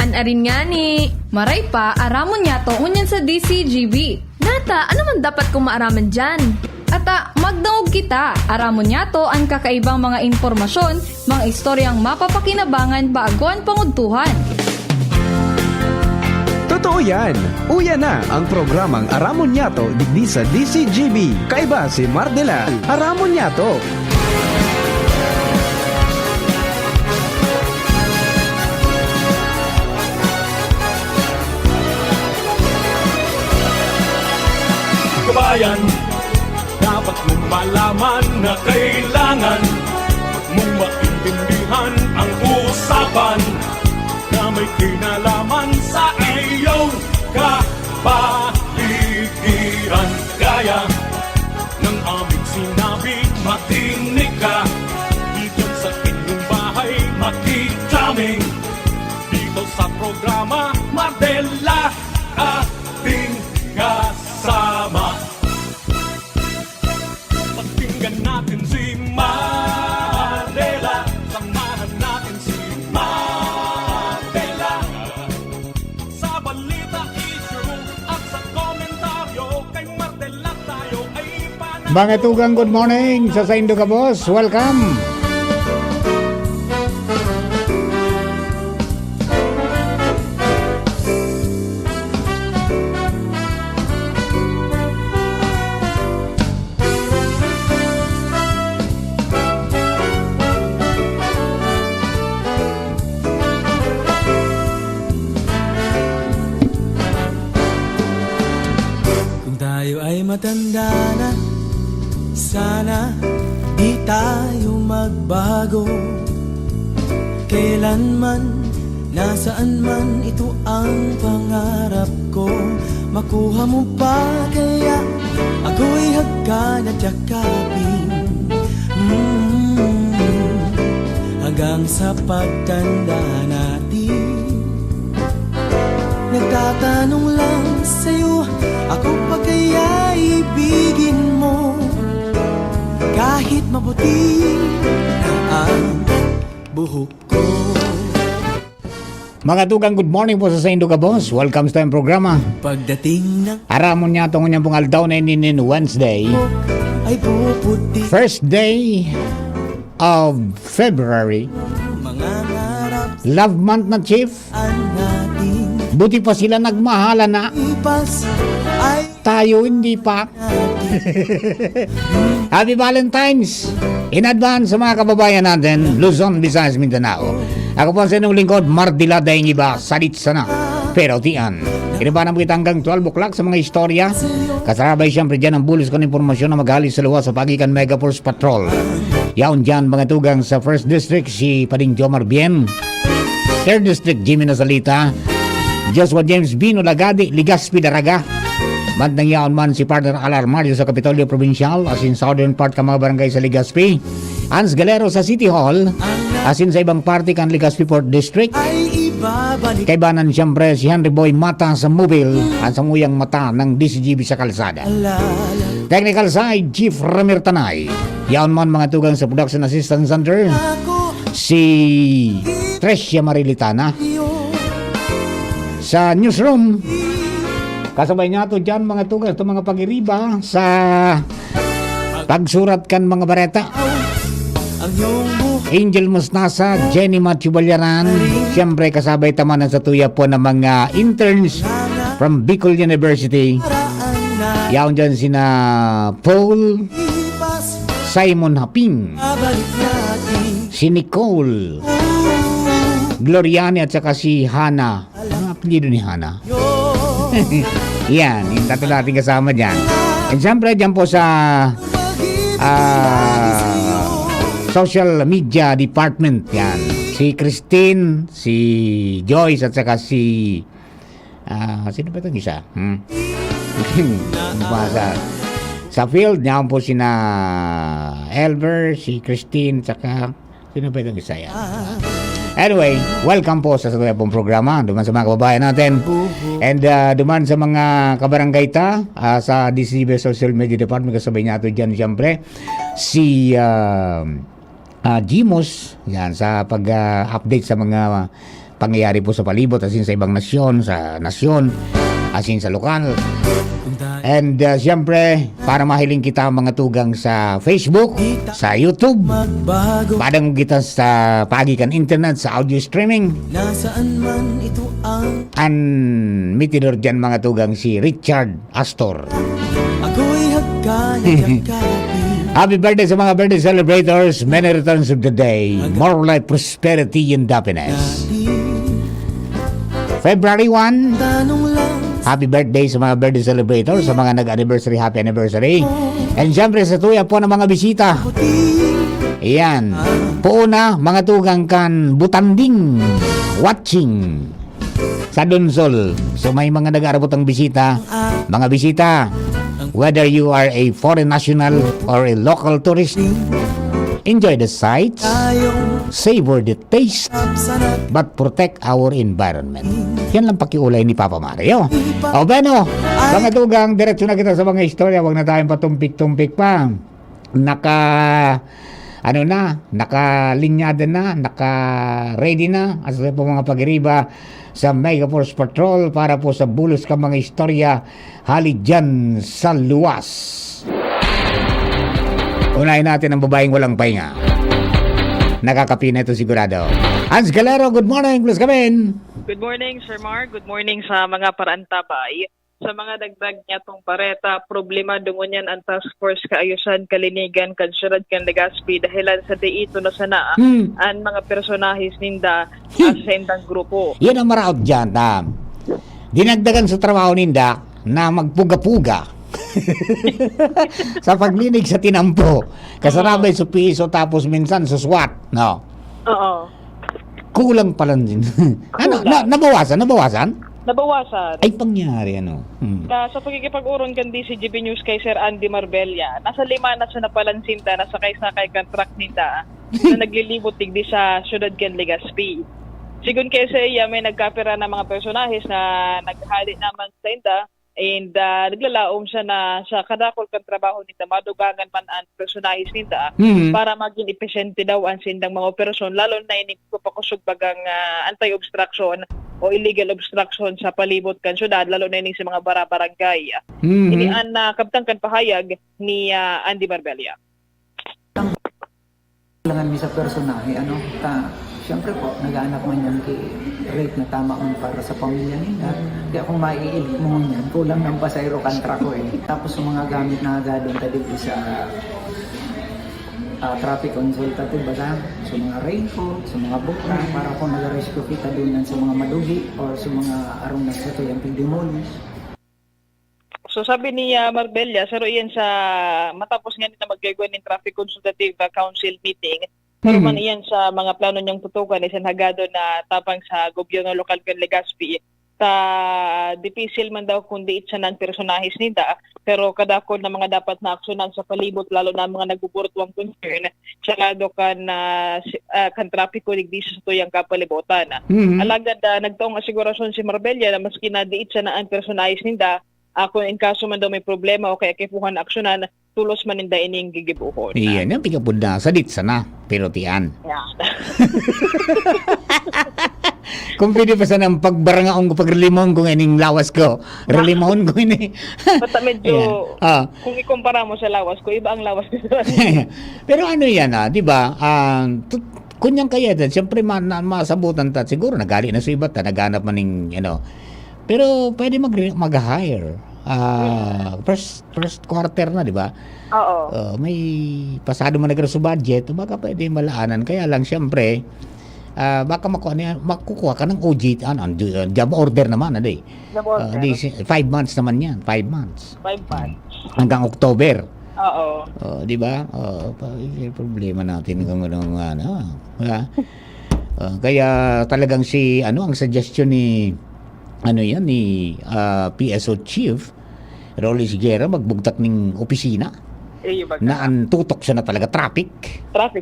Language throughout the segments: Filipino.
Haan arin nga ni. Maray pa, aramon niya to ngunyan sa DCGB. Nata, ano man dapat kong maaraman dyan? Ata, magdangog kita. Aramon niya to ang kakaibang mga informasyon, mga istoryang mapapakinabangan baaguan panguntuhan. Totoo yan! Uya na ang programang Aramon Yato digdi sa DCGB. Kaiba si Mardela, Aramon Yato. Kabayan, dapat mong malaman na kailangan mong maintindihan ang usapan na may kinalaman sa iyong kapaligiran. Gaya ng aming sinabi, makinig ka. Dito sa inyong bahay, makikaming. Dito sa programa, Mardela, ating kasama. Pakinggan natin si Mardela, samahan natin si Mardela. Sa balita, issue at sa komentaryo, kay Mardela tayo ay panahon. Mga tugang, good morning sa Saindo ka, boss. Welcome. Kung tayo ay matanda na, sana di tayo magbago. Kailanman, nasaan man, ito ang pangarap ko. Makuha mo pa kaya ako'y hagkan at yakapin, hanggang sa pagtanda natin. Nagtatanong lang sa'yo, ako pa kaya ibigin mo? Kahit maputi na ang buhok ko. Mga tugang, good morning po sa Saindo ka, boss. Welcome sa tayong programa. Pagdating ng Aramon niya ito ngunyang pong aldaw na inin Wednesday. buhok ay puputi. First day of February. Mga ngarap Love month na, Chief. natin Buti pa sila nagmahala na. ipas ay Tayo hindi pa. Happy Valentine's in advance sa mga kababayan natin, Luzon, Visayas, Mindanao. Ako po sa inyong lingkod, Mardela dahil iba, salit sana. Pero tiyan, kinibanan mo kita hanggang 12 o'clock sa mga istorya. Kasabay siyempre dyan ang bulis ko ng informasyon na mag-alis sa luwa sa Pagikan Mega Force Patrol. Yaon dyan mga tugang sa 1st District, si Pading Jomar Bien. 3rd District, Jimmy Nazalita. Joshua James Bino Lagadi, Ligaspi Daraga. Bandang yaon man si partner Alarmario sa Kapitolyo Provincial, as in southern part ka mga barangay sa Ligaspi. Hans Galero sa City Hall, as in sa ibang party kan Ligaspi Port District. ay ibabalik. Kaibanan siyempre si Henry Boy Mata sa Mobile, ang samuyang mata ng DCGB sa kalsada. Alala Technical side, Chief Ramir Tanay. Yaon man mga tugang sa Production Assistance Center, ako si Trecia Marilitana. iyo. Sa newsroom, kasabay niya ito dyan mga tugas, ito mga pag-iriba sa pagsurat kan mga bareta. Ang iyong buhok Angel Mustasa, Jenny Matthew Balyaran, siyempre kasabay tamanan sa tuya po ng mga interns from Bicol University. paraan na Yaon dyan sina Paul, ipas. Simon Haping, Babalik natin. si Nicole, Gloriani at saka si Hana. Ang apelido ni Hana. Yan, yung tatlo natin kasama dyan. And siyempre dyan po sa social media department, yan. Si Christine, si Joyce at saka si sino ba itong isa? Sa field, yan po sina Elver, si Christine, at saka sino ba itong isa yan? Anyway, welcome po sa pong programa. Duman sa mga kababayan natin. And duman sa mga kabarangayta sa DCB Social Media Department. Kasabay natin dyan siyempre si Gimos. Yan, sa pag-update sa mga pangyayari po sa palibot, as in sa ibang nasyon, as in sa lokal. And siyempre, para mahiling kita mga tugang sa Facebook, sa YouTube, Magbago padang kita sa pagikan internet, sa audio streaming, Nasaan man ito ang mitidor dyan mga tugang si Richard Astor. Ako'y hagkanang yakapin Happy birthday sa mga birthday celebrators. Many returns of the day. More life, prosperity, and happiness. February 1, Tanong lang happy birthday sa mga birthday celebrators, sa mga nag-anniversary, happy anniversary. And syempre sa tuya po ng mga bisita. Ayan. Puuna, mga tugang kan butanding, watching sa Dunsol. So may mga nag-aarabot ang bisita. Mga bisita, whether you are a foreign national or a local tourist, enjoy the sights, tayong savor the taste, sanat but protect our environment. Yan lang pakiulay ni Papa Mario. O Beno, mga tugang, diretso na kita sa mga istorya. Huwag na tayong patumpik-tumpik pa. Nakalinyada na, naka-ready na as po mga pag-iriba sa Mega Force Patrol para po sa bulos ka mga istorya halid dyan sa luwas. Unahin natin ang babaeng walang pahinga. Nakakapi na ito sigurado. Hans Galero, good morning. Please come in. Good morning, Sir Mark. Good morning sa mga parantabay. Sa mga dagdag niya tong pareta, problema dungon yan ang task force kaayusan, kalinigan, kansyurad, kan Legazpi dahilan sa diito na sana ang mga personahis ninda sa indang grupo. Yan ang maraot dyan. Dinagdagan sa trabaho ninda na magpuga-puga. Sa paglinig sa tinampo. Kasarabay sa piso tapos minsan sa SWAT. No? Oo. Kulang pala din. Ano? Nabawasan? Nabawasan. Ay, pangyari ano? Sa pagkikipag-uron kan DCGB News kay Sir Andy Marbella, nasa 5 na siya napalansinta, nasakay-sakay kan truck ninda na naglilibot digdi sa syudad kan Legazpi. Sigun kay sa iya, may nagkapira na mga personahis na naghali naman sa inda and naglalaom siya na sa kadakol kan trabaho nita madugangan man ang personahis nita para maging epesyente daw ang sindang mga operasyon lalo na ini pakusog bagang anti-obstruction o illegal obstruction sa palibot kan syudad lalo na ini sa mga bara-barangay. Ini ang kabtang kan pahayag ni Andy Marbella. Kailangan mi sa personahe, siyempre po, nag-aanap man yan kay rate na tama man para sa pamilya nila. Kaya kung maiilit mo yan, kulang ng pasayro kantra ko eh. Tapos yung mga gamit na agadon tayo sa traffic consultative ba sa mga raincoat, sa mga bukta, para kung nag-rescue kita doon sa mga maduhi or sa mga arong nasa yung pigdemolish. So sabi ni Marbella, saro iyan sa matapos nga nila mag-gagawin ng Traffic Consultative Council meeting, pero man iyan sa mga plano niyang tutukan isan hagado na tapang sa gobyerno lokal kan Legazpi ta dipisil man daw kundi itsa ng personahis nila pero kadakol na mga dapat na aksyonan sa palibot lalo na mga nagbuburtuang concern sa lado kan trapiko digdi sa tuyang kapalibutan. Alagad nagtaong asigurasyon si Marbella na maski na di itsa na ang personahis nila kung in kaso man daw may problema o kaya kipuhan aksyonan, tulos man ninda ining gigibuhon. Iyan, yung pikapod na sa ditsa na, pero tiyan. Yeah. Kung pwede pa sana pagbarangaon ko, pagrelimon ko ining lawas ko. Relimon ko ini. Basta medyo, kung ikumpara mo sa lawas ko, iba ang lawas ko. Pero ano yan di ba? Kunyang kaya din, siyempre masabutan ta, siguro nagali na sa iba ta, naghanap man ng, pero pwede mag-hire. First quarter na, di ba? Oo. May pasado man nagre sa budget, baka pwede malaanan. Kaya lang, siyempre, baka makukuha ka ng OG, job order naman, Job order. 5 months naman yan, 5 months. 5 months. Hanggang October. Oo. Di ba? Problema natin kung kaya talagang ang suggestion ni PSO Chief Rolly Sigera magbugtak ng opisina na ang tutok siya na talaga traffic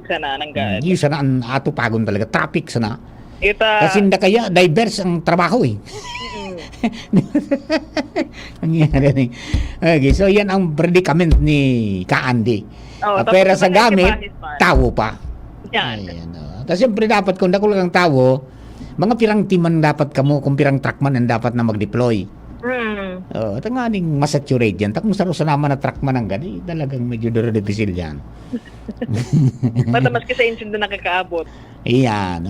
sana nang yung siya na ang atupagon talaga traffic sana Ita, kasi hindi kaya diverse ang trabaho nangyari okay, so yan ang predicament ni Ka-Andy. Pera sa gamit tao pa yan. tapos siyempre dapat kung nakulang ang tao mga pirang team man dapat kamo, kung pirang truckman ang dapat na mag-deploy. Ito nga ning masaturate yan. Kung saro sa naman na truckman ang gani, talagang medyo duro-difficil yan. Basta maski sa incident na nakakaabot. Iyan,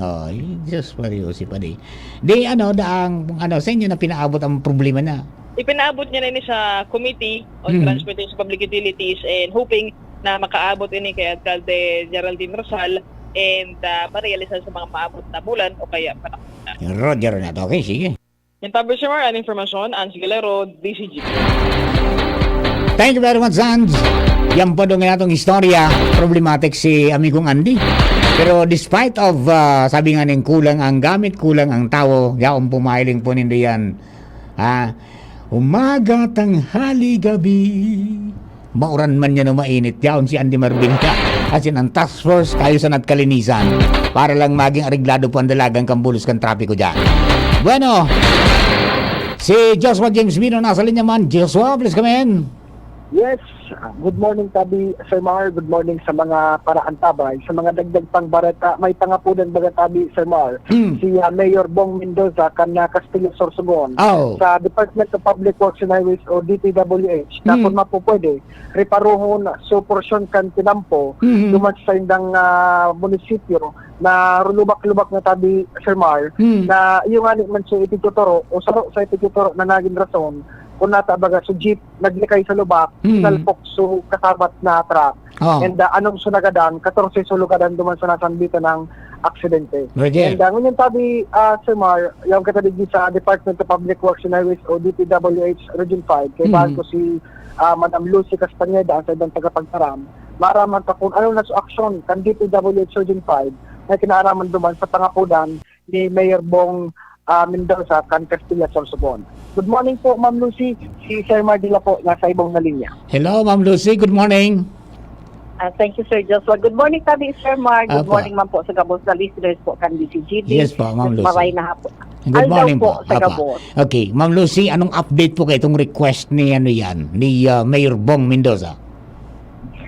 just seryosi pa di. Di sa inyo na pinaabot ang problema na. Ipinaabot niya na ini sa Committee on Transportation Public Utilities and hoping na makaabot ini kay Alcalde Geraldine Rosal and ma-realize sa mga maabot na bulan o kaya panahon na. Roger na to. Okay, sige. Yan tabi sir, ang informasyon, Ansi Galero, DCG. Thank you very much, Sans. Yan po doon nga itong istorya. Problematic si amigong Andy. Pero despite of, sabi nga ning kulang ang gamit, kulang ang tao, yaong pumahiling po nindo yan. Umaga, tanghali, gabi. Mauran man yan o mainit. Yaon si Andy Marbinca. As in, ang task force, kayo sa natkalinisan. Para lang maging ariglado po ang dalagang kambulos kang trapiko dyan. Bueno, si Joshua James Bino nasa linya man. Joshua, please come in. Yes, good morning Tabi, Sir Mar. Good morning sa mga paraantabay. Sa mga dagdag pang barata, may pangapunan baga Tabi, Sir Mar. Si Mayor Bong Mendoza kan Castillo Sorsogon sa Department of Public Works and Highways o DPWH na kung mapupwede, reparuhon so porsyon kan tinampo duman sa indang munisipyo na lubak-lubak na Tabi, Sir Mar, na yung ani man sa Ipitutoro o sa Ipitutoro na naging rason kung natabaga sa jeep, naglikay sa lubak, salpok so kasabat na truck. And anong sunagadan, 14 sulugadan duman sa nasambita ng aksidente. And ngunyan tabi, Sir Mar, yung kataligi sa Department of Public Works and Highways o DPWH Region 5, kay bahan ko si Madam Lucy Castañeda sa ibang tagapagtaram, maaraman ka kung anong naso aksyon kan DPWH Region 5 na kinaaraman duman sa pangapunan ni Mayor Bong Mendoza kan Castilla Sorsogon. Good morning po, Ma'am Lucy. Si Sir Mardila po, nasa ibong na linya. Hello, Ma'am Lucy. Good morning. Thank you, Sir Joshua. Good morning, Tabi, Sir Mar. Good morning, ma'am po, sa Gabos na listeners po kan DCGD. Yes po, Ma'am Lucy. Maray na hapon. Good morning po. Sa Gabos. Okay, Ma'am Lucy, anong update po kay itong request ni ni Mayor Bong Mendoza?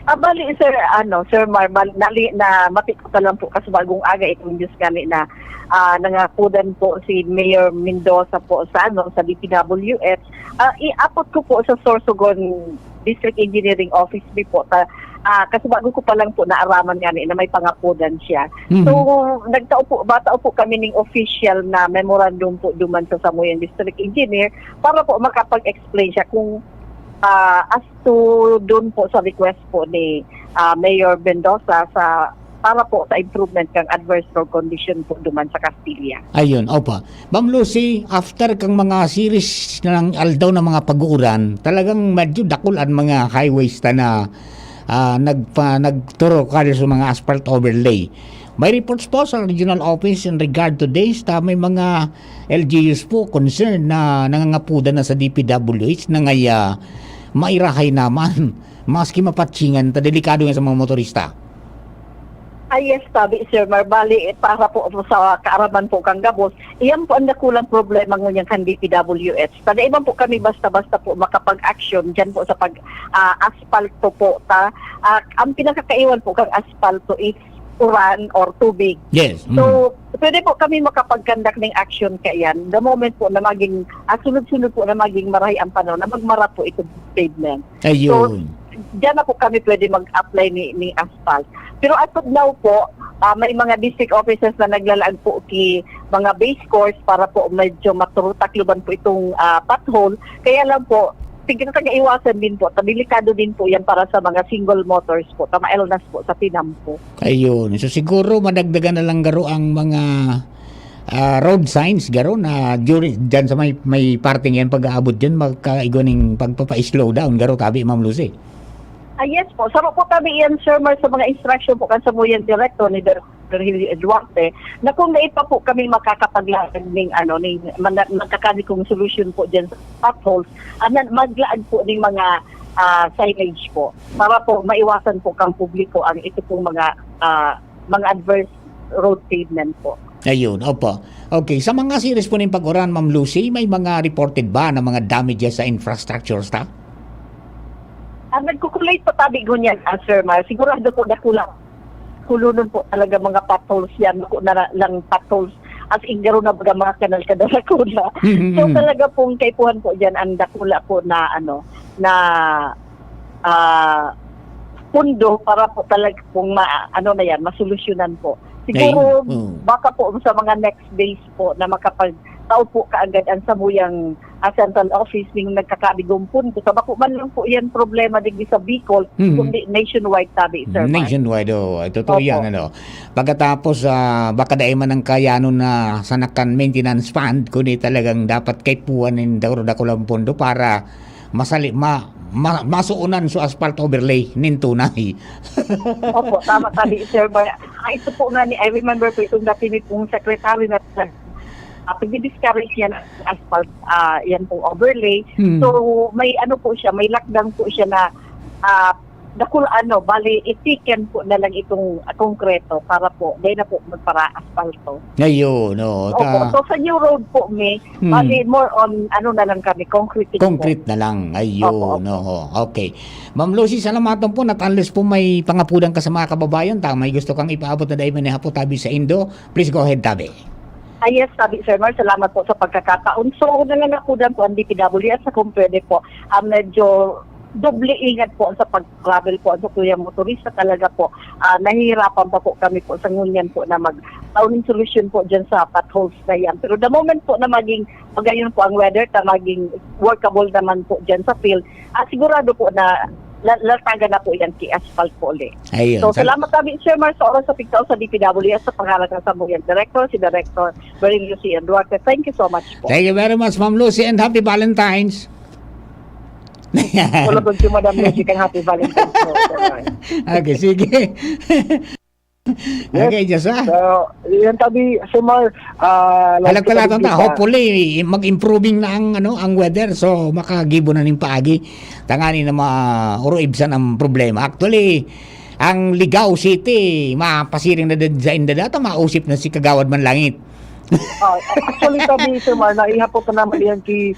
Bali, Sir Mar, na mapikuta lang po kasi bagong aga itong news kami na nangakudan po si Mayor Mendoza po sa DPWH. Iapot ko po sa Sorsogon District Engineering Office po kasi bago ko pa lang po naaraman na may pangakudan siya. So batao po kami ng official na memorandum po duman sa Samoyan District Engineer para po makapag-explain siya kung as to doon po sa request po ni Mayor Mendoza para po sa improvement kang adverse road condition po duman sa Castilla. Ayun, opo. Ma'am Lucy, after kang mga series ng aldaw ng mga pag-uuran, talagang medyo dakulan mga highways na nagturo ka sa mga asphalt overlay. May reports po sa regional office in regard to this may mga LGUs po concerned na nangangapudan na sa DPWH na mairahay naman maski mapatsingan delikado yan sa mga motorista. Yes, Tabi, Sir Marbali, para po sa kaaraman po kang Gabos, iyan po ang nakulang problema ngunyan kan DPWH. Tada iban po kami basta-basta po makapag-action dyan po sa pag-aspalto po. Ang pinakakaiwan po kang aspalto is uran or tubig. Yes. So, pwede po kami makapag-conduct ng action kayan. The moment po na maging, sunod-sunod po na maging marahi ang panahon, na magmara po itong pavement. Ayun. So, diyan na po kami pwede mag-apply ni asphalt. Pero as of now po, may mga district officers na naglalaan po mga base course para po medyo maturutakluban po itong pothole. Kaya lang po, iwasan din po, delikado din po yan para sa mga single motors po, tamaelnas po sa Pinampo. Ayun. So siguro madagdagan na lang garo ang mga road signs garo na during dyan sa may parting yan pag-aabot dyan magkaigoning pagpapa-slow down garo tabi, Ma'am Lucy. Yes po. Saro po kami yan, Sir Mar, sa mga instruction po kan sa Samoyan Director ni Virgilio Duarte na kung naipa po kami makakapaglaan ng magkakani kong solution po dyan sa potholes, maglaan po ng mga signage po para po maiwasan po kang publiko ang ito pong mga adverse road pavement po. Ayun, opo. Okay, sa mga series po ng pag-uran, Ma'am Lucy, may mga reported ba na mga damages sa infrastructure staff? Nagkukulate po tabi ganyan, Sir Mar. Sigurado po na kulang. Kulunon po talaga mga potholes yan. Na lang potholes as in garo na baga mga kanal kuna. So talaga pong kaipuhan po dyan ang dakula po na na pundo para po talaga pong masolusyonan po. Siguro baka po sa mga next days po na makapagtao po kaagad ang samuyang central office ng nagkakabigong punto. So bako man lang po yan problema din sa Bicol, kundi nationwide tabi, Sir Mark. Nationwide, totoo yan, Pagkatapos, baka dahil man ang kayano na sanakan maintenance fund, kundi talagang dapat kaipuan ng dakulang pondo para masuunan sa asphalt overlay nin tunay. Opo, tama tabi, Sir Mark. Ito po nga I remember po itong dati pong secretary na pag-discourage yan ang asphalt, yan pong overlay. So, may po siya, may lockdown po siya na bali, itiken po na lang itong konkreto para po, dahil na po magpara asfalto. Ngayon, Opo, so sa new road po, bali, more on, na lang kami, concrete na lang. Ayun, okay. Ma'am Lucy, salamatan po, at unless po may pangapudan ka sa mga kababayan, may gusto kang ipaabot na dahil manihapo tabi sa Indo, please go ahead, tabi. Yes, sabi Sir Mar, salamat po sa pagkakataon. So, nalangakudan po ang DPWH kung pwede po. Medyo doble ingat po sa pag-travel po sa kuya motorista talaga po. Nahihirapan pa po kami po sa ngunyan po na mag-tauning solusyon po dyan sa potholes na yan. Pero the moment po na maging magayon po ang weather, na maging workable naman po dyan sa field, sigurado po na lataga na po yan asphalt po ulit. Ayun. So, salamat kami, Sir Mar, sa oras sa pigtaw sa DPWS sa pangalan ng Sambuyan Director, si Director Beryl Lucy Duarte. Thank you so much po. Thank you very much, Ma'am Lucy, and happy Valentine's. Wala po si Madam Lucy kang happy Valentine's po. Okay, sige. Okay, just So, yan tabi, Sir Mar, Alag-talatan hopefully mag-improving na ang weather, so makagibo na ning paagi tangani na mauruibsan ang problema. Actually, ang Ligao City mapasiring na din sa indadata, mausip na si Kagawad Manlangit. Actually, tabi, Sir Mar, naihapot na naman yan kay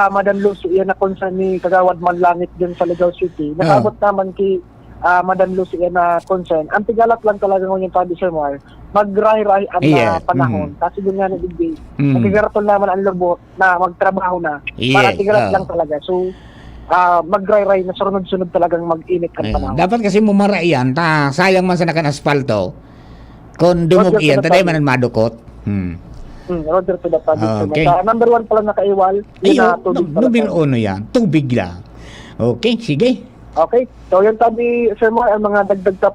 Madam Lucy, yan na concern ni Kagawad Manlangit din sa Ligao City. Nakabot naman kay Madam Lucy na concern. Ang tigalat lang talaga ngayon tabi, Sir Mar, mag-ray-ray ang panahon. Kasi doon nga nagiging nagigaratol naman ang lubot na magtrabaho na. Para tigalat lang talaga. So, mag-ray-ray na sunod-sunod talagang mag-init ang panahon. Dapat kasi mumara yan, sayang man sa nakan-asfalto. Kung dumog iyan, taday man ang madukot. Roger to the public. Okay. Number 1 pala nakaiwal, yun na tubig pala. Number 1 yan, tubig lang. Okay, sige. Okay, so yan tabi, Sir Mar, ang mga dagdag sa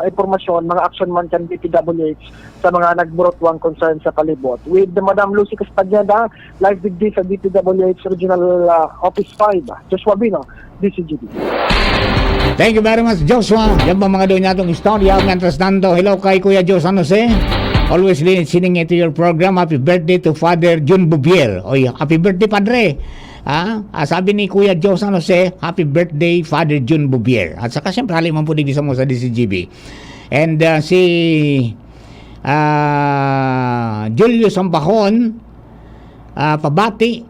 informasyon, mga action man kan DPWH sa mga nagburotwang concern sa palibot. With the Madam Lucy Castañeda, live with this sa DPWH Regional Office 5, Joshua Bino, DCGB. Thank you very much, Joshua. Yan ba mga doon natong istorya? Mientras tanto, hello kay Kuya Joe San Jose. Always listening to your program. Happy birthday to Father Jun Bubier. Oy, happy birthday, Padre. Sabi ni Kuya Joe San Jose, happy birthday, Father Jun Bubier. At saka siyempre, haliman po digisa mo sa DCGB. And si Julio Sambahon, pabati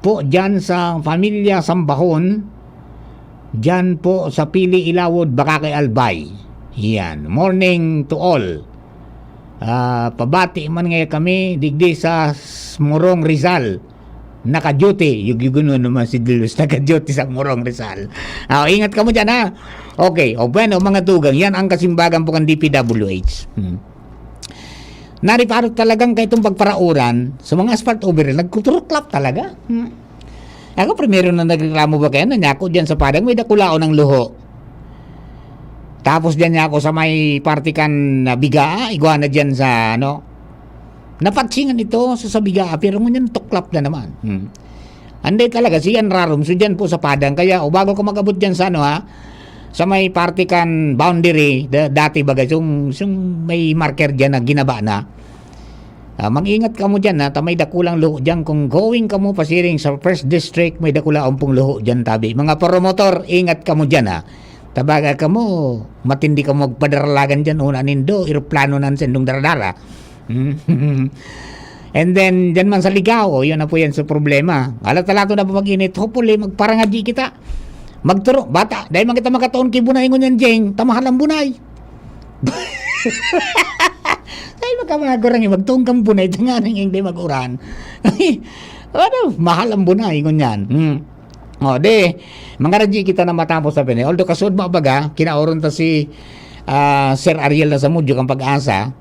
po dyan sa pamilya Sambahon, dyan po sa Pili Ilawod, Bakakay Albay. Yan. Morning to all. Pabati man ngayon kami digdi sa Morong Rizal, naka-duty. Yung gano'n naman si Julius, naka-duty sa Morong Rizal. Ingat ka mo dyan, ha? Okay, bueno, mga tugang, yan ang kasimbagan po ng DPWH. Nariparot talagang kahit itong pagparauran sa mga asphalt overlay, nagkuturuklap talaga. Ako, primero na nagreklamo ba kayo, nanyako dyan sa Padang, may dakulao ng luho. Tapos dyan niya ako sa may partikan na biga, iguana dyan sa napatsingan ito sa biga, pero ngunyan tuklap na naman. Anday talaga, siyan rarum, so dyan po sa Padang. Kaya, bago ko mag-abot dyan sa sa may partikan boundary, dati bagay, yung may marker dyan na ginaba na, mag-ingat ka mo dyan, may dakulang luho dyan. Kung going ka mo pasiring sa first district, may dakulang pong luho dyan, tabi. Mga promotor, ingat ka mo dyan, tabaga ka mo, matindi ka mo magpadaralagan dyan, una nindo, aeroplano nan sendong daradara. And then, dyan man sa Ligao, yun na po yan sa problema. Alat-alato na po mag-init, hopefully, magparangadji kita. Magturo, bata, dahil man kita makataon kay bunay ngunyan, Jeng, tamahan ang bunay. Ay, makamagurang magtungkang bunay nga nang hindi maguran. Ano, mahal ang bunay ngunyan. O, mga radyo kita na matapos sa pinay. Although kasud mo baga, kinaoron ta si Sir Ariel na sa Mudyo kang pag-asa,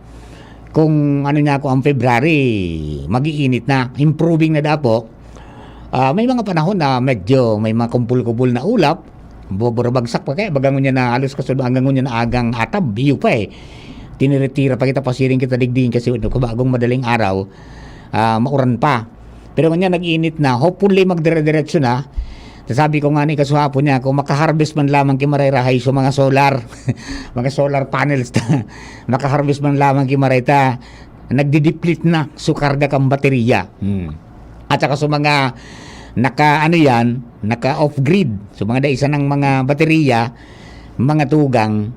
kung ano niya ako ang February, magiinit na, improving na dapo. May mga panahon na medyo may mga kumpul-kumpul na ulap, bagsak pa kaya, bagang niya na halos kasud hanggang niya na agang atab, iyo pa tiniretira pa kita, pasiring kita digding kasi bagong madaling araw, mauran pa. Pero kanya nag-init na, hopefully magdire-diretso na. Sabi ko nga ni kasuhapon niya, kung makaharvest man lamang kimarayrahay sa mga solar, mga solar panels ta, makaharvest man lamang kimarayta, nagdi-deplete na, sukarga kang baterya. At saka sa mga naka off-grid, so mga isa ng mga baterya, mga tugang,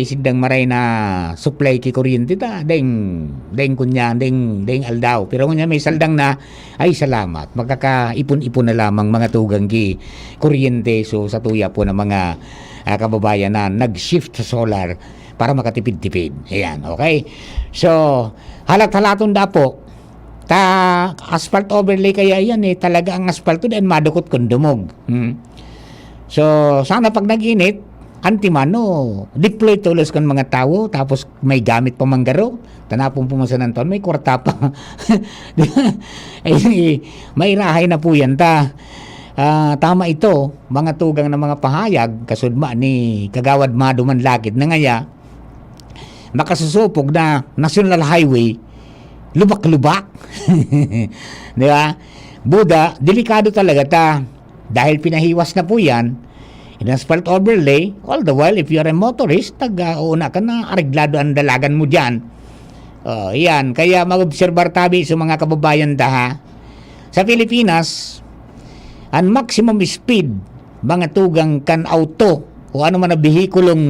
sidang maray na supply ki kuryente ta, deng kunya, deng aldaw. Pero kunya may saldang na, ay salamat, magkakaipon-ipon na lamang mga tugang ki kuryente. So sa tuya po ng mga kababayan na nag-shift sa solar para makatipid-tipid. Ayan, okay? So, halat-halaton da po, asphalt overlay kaya yan talaga ang asphalt din madukot kung dumog. So, sana pag nag-init, antimano, deploy tulos kan mga tao, tapos may gamit pa manggaro, tanapong pumasan ng taon, may kwarta pa. May rahay na po yan ta. Tama ito, mga tugang ng mga pahayag, kasudma ni Kagawad Maduman Lakit na ngaya, makasusupog na National Highway, lubak-lubak. Di ba? Buda, delikado talaga ta. Dahil pinahiwas na po yan, in asphalt overlay, all the while, if you are a motorist, una ka na, areglado ang dalagan mo dyan. Yan, kaya mag-obserbar tabi sa mga kababayan daha. Sa Pilipinas, ang maximum speed, mga tugang kan auto, o ano man na bihikulong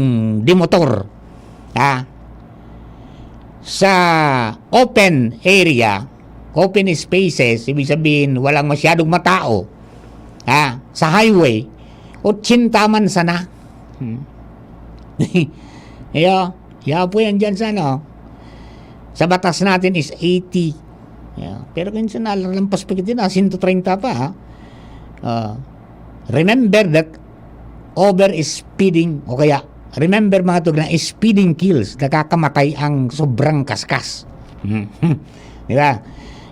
di motor, sa open area, open spaces, ibig sabihin, walang masyadong matao, sa highway, 80 man sana. Po yan dyan sa sa batas natin is 80. Pero kung sa nalampas pa kita na 130 pa. Remember that over speeding, o kaya remember mga tug na speeding kills, nakakamatay ang sobrang kaskas. Di ba?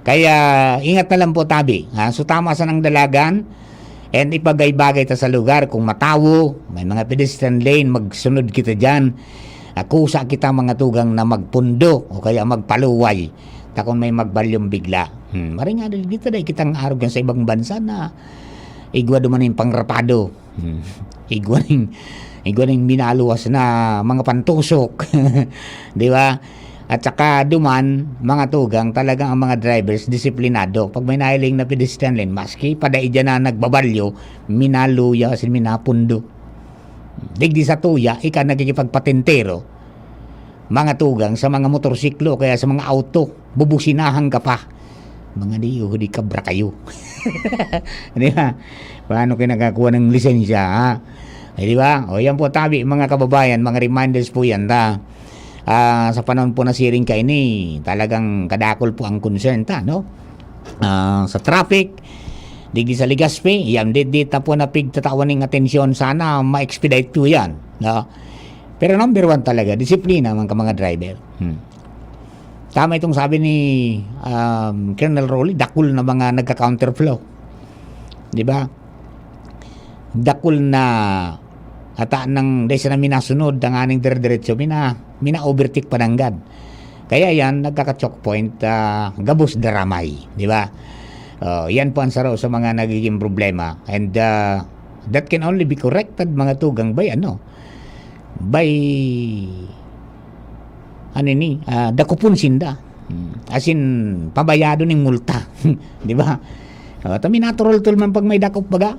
Kaya ingat na lang po tabi. So tama sa ng dalagan. And ipagay-bagay ta sa lugar, kung matawo, may mga pedestrian lane, magsunod kita dyan. Kusa kita mga tugang na magpundo o kaya magpaluway. Ta kung may magbalyong bigla. Maring nga dito dahil kitang arugan sa ibang bansa na igwa duman yung pangrapado. Igwa ning minaluwas na mga pantusok. Di ba? At saka duman, mga tugang, talagang ang mga drivers disiplinado. Pag may nahiling na pedestrian lane, maski padai dyan na nagbabalyo, minaluya kasi minapundo. Digdi sa tuya, ika nagkikipagpatentero. Mga tugang, sa mga motorsiklo, kaya sa mga auto, bubusinahan ka pa. Mga di kabra kayo. Di ba? Paano kayo nagkakuha ng lisensya, di ba? O yan po tabi, mga kababayan, mga reminders po yan, sa panahon po na siring ka ini, talagang kadakol po ang concern no? Sa traffic, digdi sa Ligaspi, yan dita po na pigtatawan ng atensyon, sana ma-expedite po yan, no? Pero number one talaga, disiplina mga driver. Tama itong sabi ni Colonel Rolly, dakul na mga nagka-counterflow, di ba? Dakul na ata nang dahil na minasunod ang aning dire-diretso, mina-overtake pananggad. Kaya yan, nagkaka-choke point, gabos daramay, di ba? Yan po ang saro sa mga nagiging problema. And that can only be corrected, mga tugang, by dakupun sinda. As in, pabayado ng multa. Di ba? Minaturol-tul man pag may dakup baga.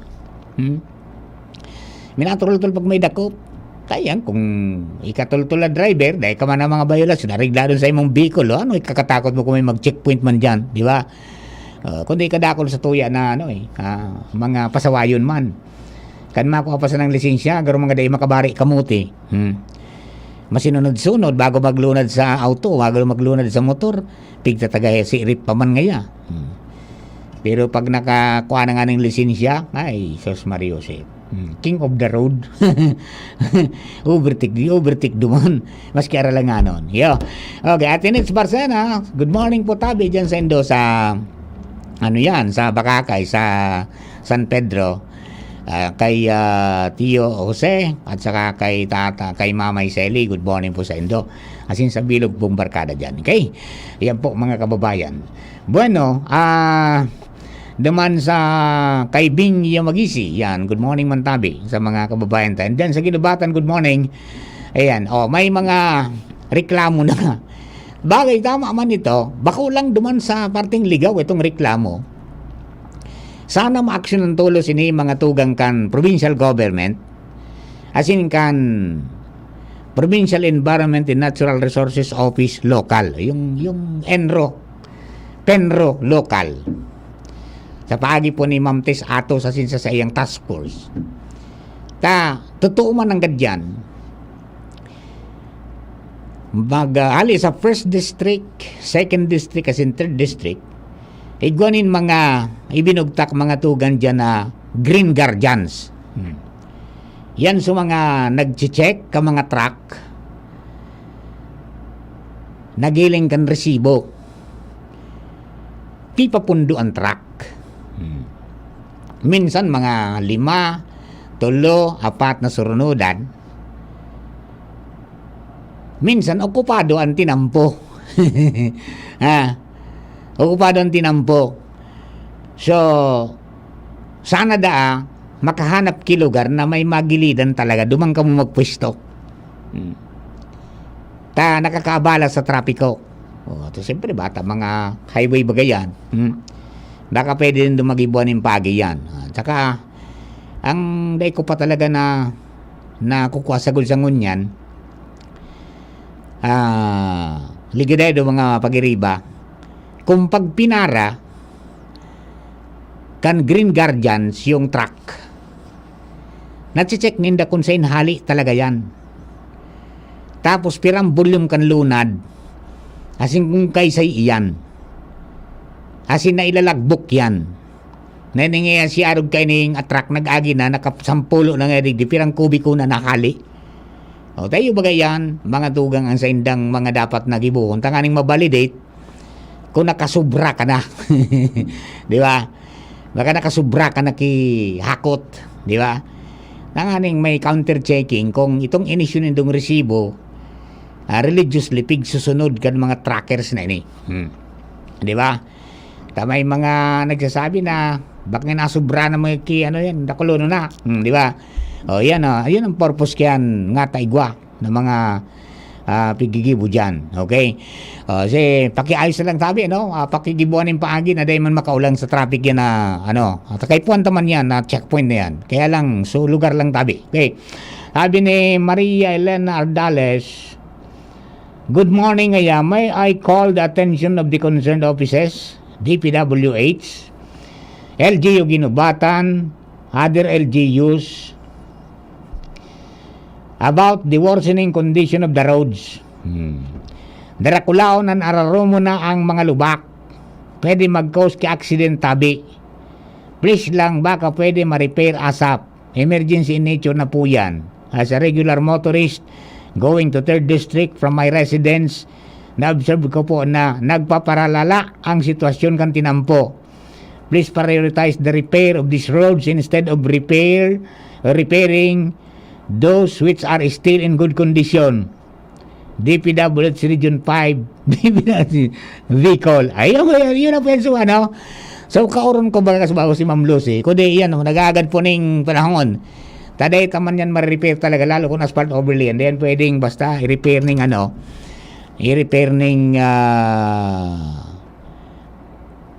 Minaturol-tul pag may dakop. Kaya kung ikatultul na driver, dahil ka man ang mga violasyon, naregladon sa imong vehicle, ano, ikakatakot mo kung may mag-checkpoint man dyan, di ba? Kundi kadakol sa tuya na, mga pasawayon man. Kan makuha pa sa ng lisensya, garo mga day makabari kamuti. masinunod-sunod bago maglunad sa auto, bago maglunad sa motor, pigtatagay si Irip pa man ngaya. Pero pag nakakuha na nga ng lisensya, ay, Sos Mariosep, king of the road. overtake duman. Maski aralang nga nun. Yo. Okay, Atinits Barsena, good morning po tabi dyan sa Indo, sa ano yan, sa Bakakay, sa San Pedro. Kay Tio Jose at saka kay Mamay Selly, good morning po sa Indo. Asin sa bilog pong barkada dyan. Okay? Yan po mga kababayan. Bueno, naman sa kay Bing Yamagisi, yan, good morning man tabi sa mga kababayan tayo. And then sa Ginubatan, good morning. Ayan, may mga reklamo na. Bagay, tama man ito. Bako lang duman sa parting ligaw itong reklamo. Sana ma-action ng tulos ini mga tugang kan provincial government, asin kan Provincial Environment and Natural Resources Office local, yung Penro local. Sa paagi po ni Ma'am Tess Atos asin sa iyang task force. Totoo man ang gadyan. Ali sa 1st district, 2nd district asin 3rd district, igwanin mga ibinugtak mga tugan dyan na green guardians. Yan so mga nag-check ka mga truck, nagiling kan resibo, pipapundo ang truck. Minsan mga 5, 3, 4 na surunudan. Minsan okupado ang tinampo. Okupado ang tinampo. So, sana makahanap ki lugar na may magilidan talaga. Dumang ka mo magpwesto. Nakakaabala sa trapiko. Siyempre, bata, mga highway bagayan. Baka pwede din dumagibuan ng pagi yan. Tsaka, ang day ko pa talaga na kukuha sa gulsangon yan, ligiday do mga pagiriba, kung pag pinara kan green guardians yung truck, nachi-check ninda kung saan hali talaga yan. Tapos pirang volume kan lunad, asin kung kaysay iyan, asin na ilalagbok yan. Naningaya si arog kay ning atrak nag-agi na nakasampulo na nga di pirang kubiko na nakali. Tayo bagay yan, mga tugang ang sa indang mga dapat nagibuhon, tanganing mabalidate kung nakasubra ka na. Di ba? Baka nakasubra ka na hakot. Di ba? Tanganing may counter-checking kung itong inisyu nindong resibo, religiously pig susunod kan mga trackers na ini. Di ba? May mga nagsasabi na baka nasubra na mga yan, nakulono na. Di ba? Yan ang purpose kyan nga taigwa ng mga pigigibo dyan. Okay? Kasi pakiayos na lang sabi, pakigibuan ng paagi na dahil man makaulang sa traffic yan na, at kay puwanta man yan, na checkpoint na yan. Kaya lang, so lugar lang tabi. Okay? Sabi ni Maria Elena Ardales, good morning, may I call the attention of the concerned offices, DPWH, LGU Ginubatan, other LGUs, about the worsening condition of the roads. Darakulao nan araromo na ang mga lubak. Pwede mag-cause ki accident tabi. Please lang, baka pwede ma-repair ASAP. Emergency in nature na po yan. As a regular motorist going to 3rd district from my residence, na-observe ko po na nagpaparalala ang sitwasyon kan tinampo. Please prioritize the repair of these roads instead of repairing those which are still in good condition. DPWH Region 5 vehicle. Ayun, yun ang penso, So, kauron ko ba sa bago si Ma'am Lucy? Kundi yan, nagagad po ng panahon. Taday taman yan ma-repair talaga, lalo kung asphalt overlay. And then, pwedeng basta i-repair ng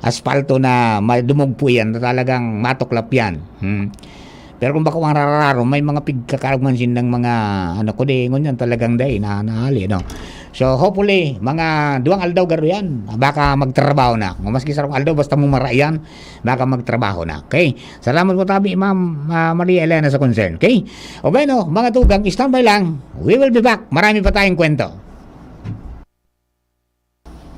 aspalto na madumog po yan, na talagang matuklap yan. Pero kung baka marararo, may mga pigkakaragmansin ng mga ano ko di ngunyan talagang day na nahali, no. So hopefully mga duwang aldaw garo yan, baka magtrabaho na. Maski sarong aldaw basta mo marayan, baka magtrabaho na. Okay? Salamat po tabi Ma'am Maria Elena sa concern. Okay? O bueno, mga tugang, standby lang. We will be back. Marami pa tayong kwento.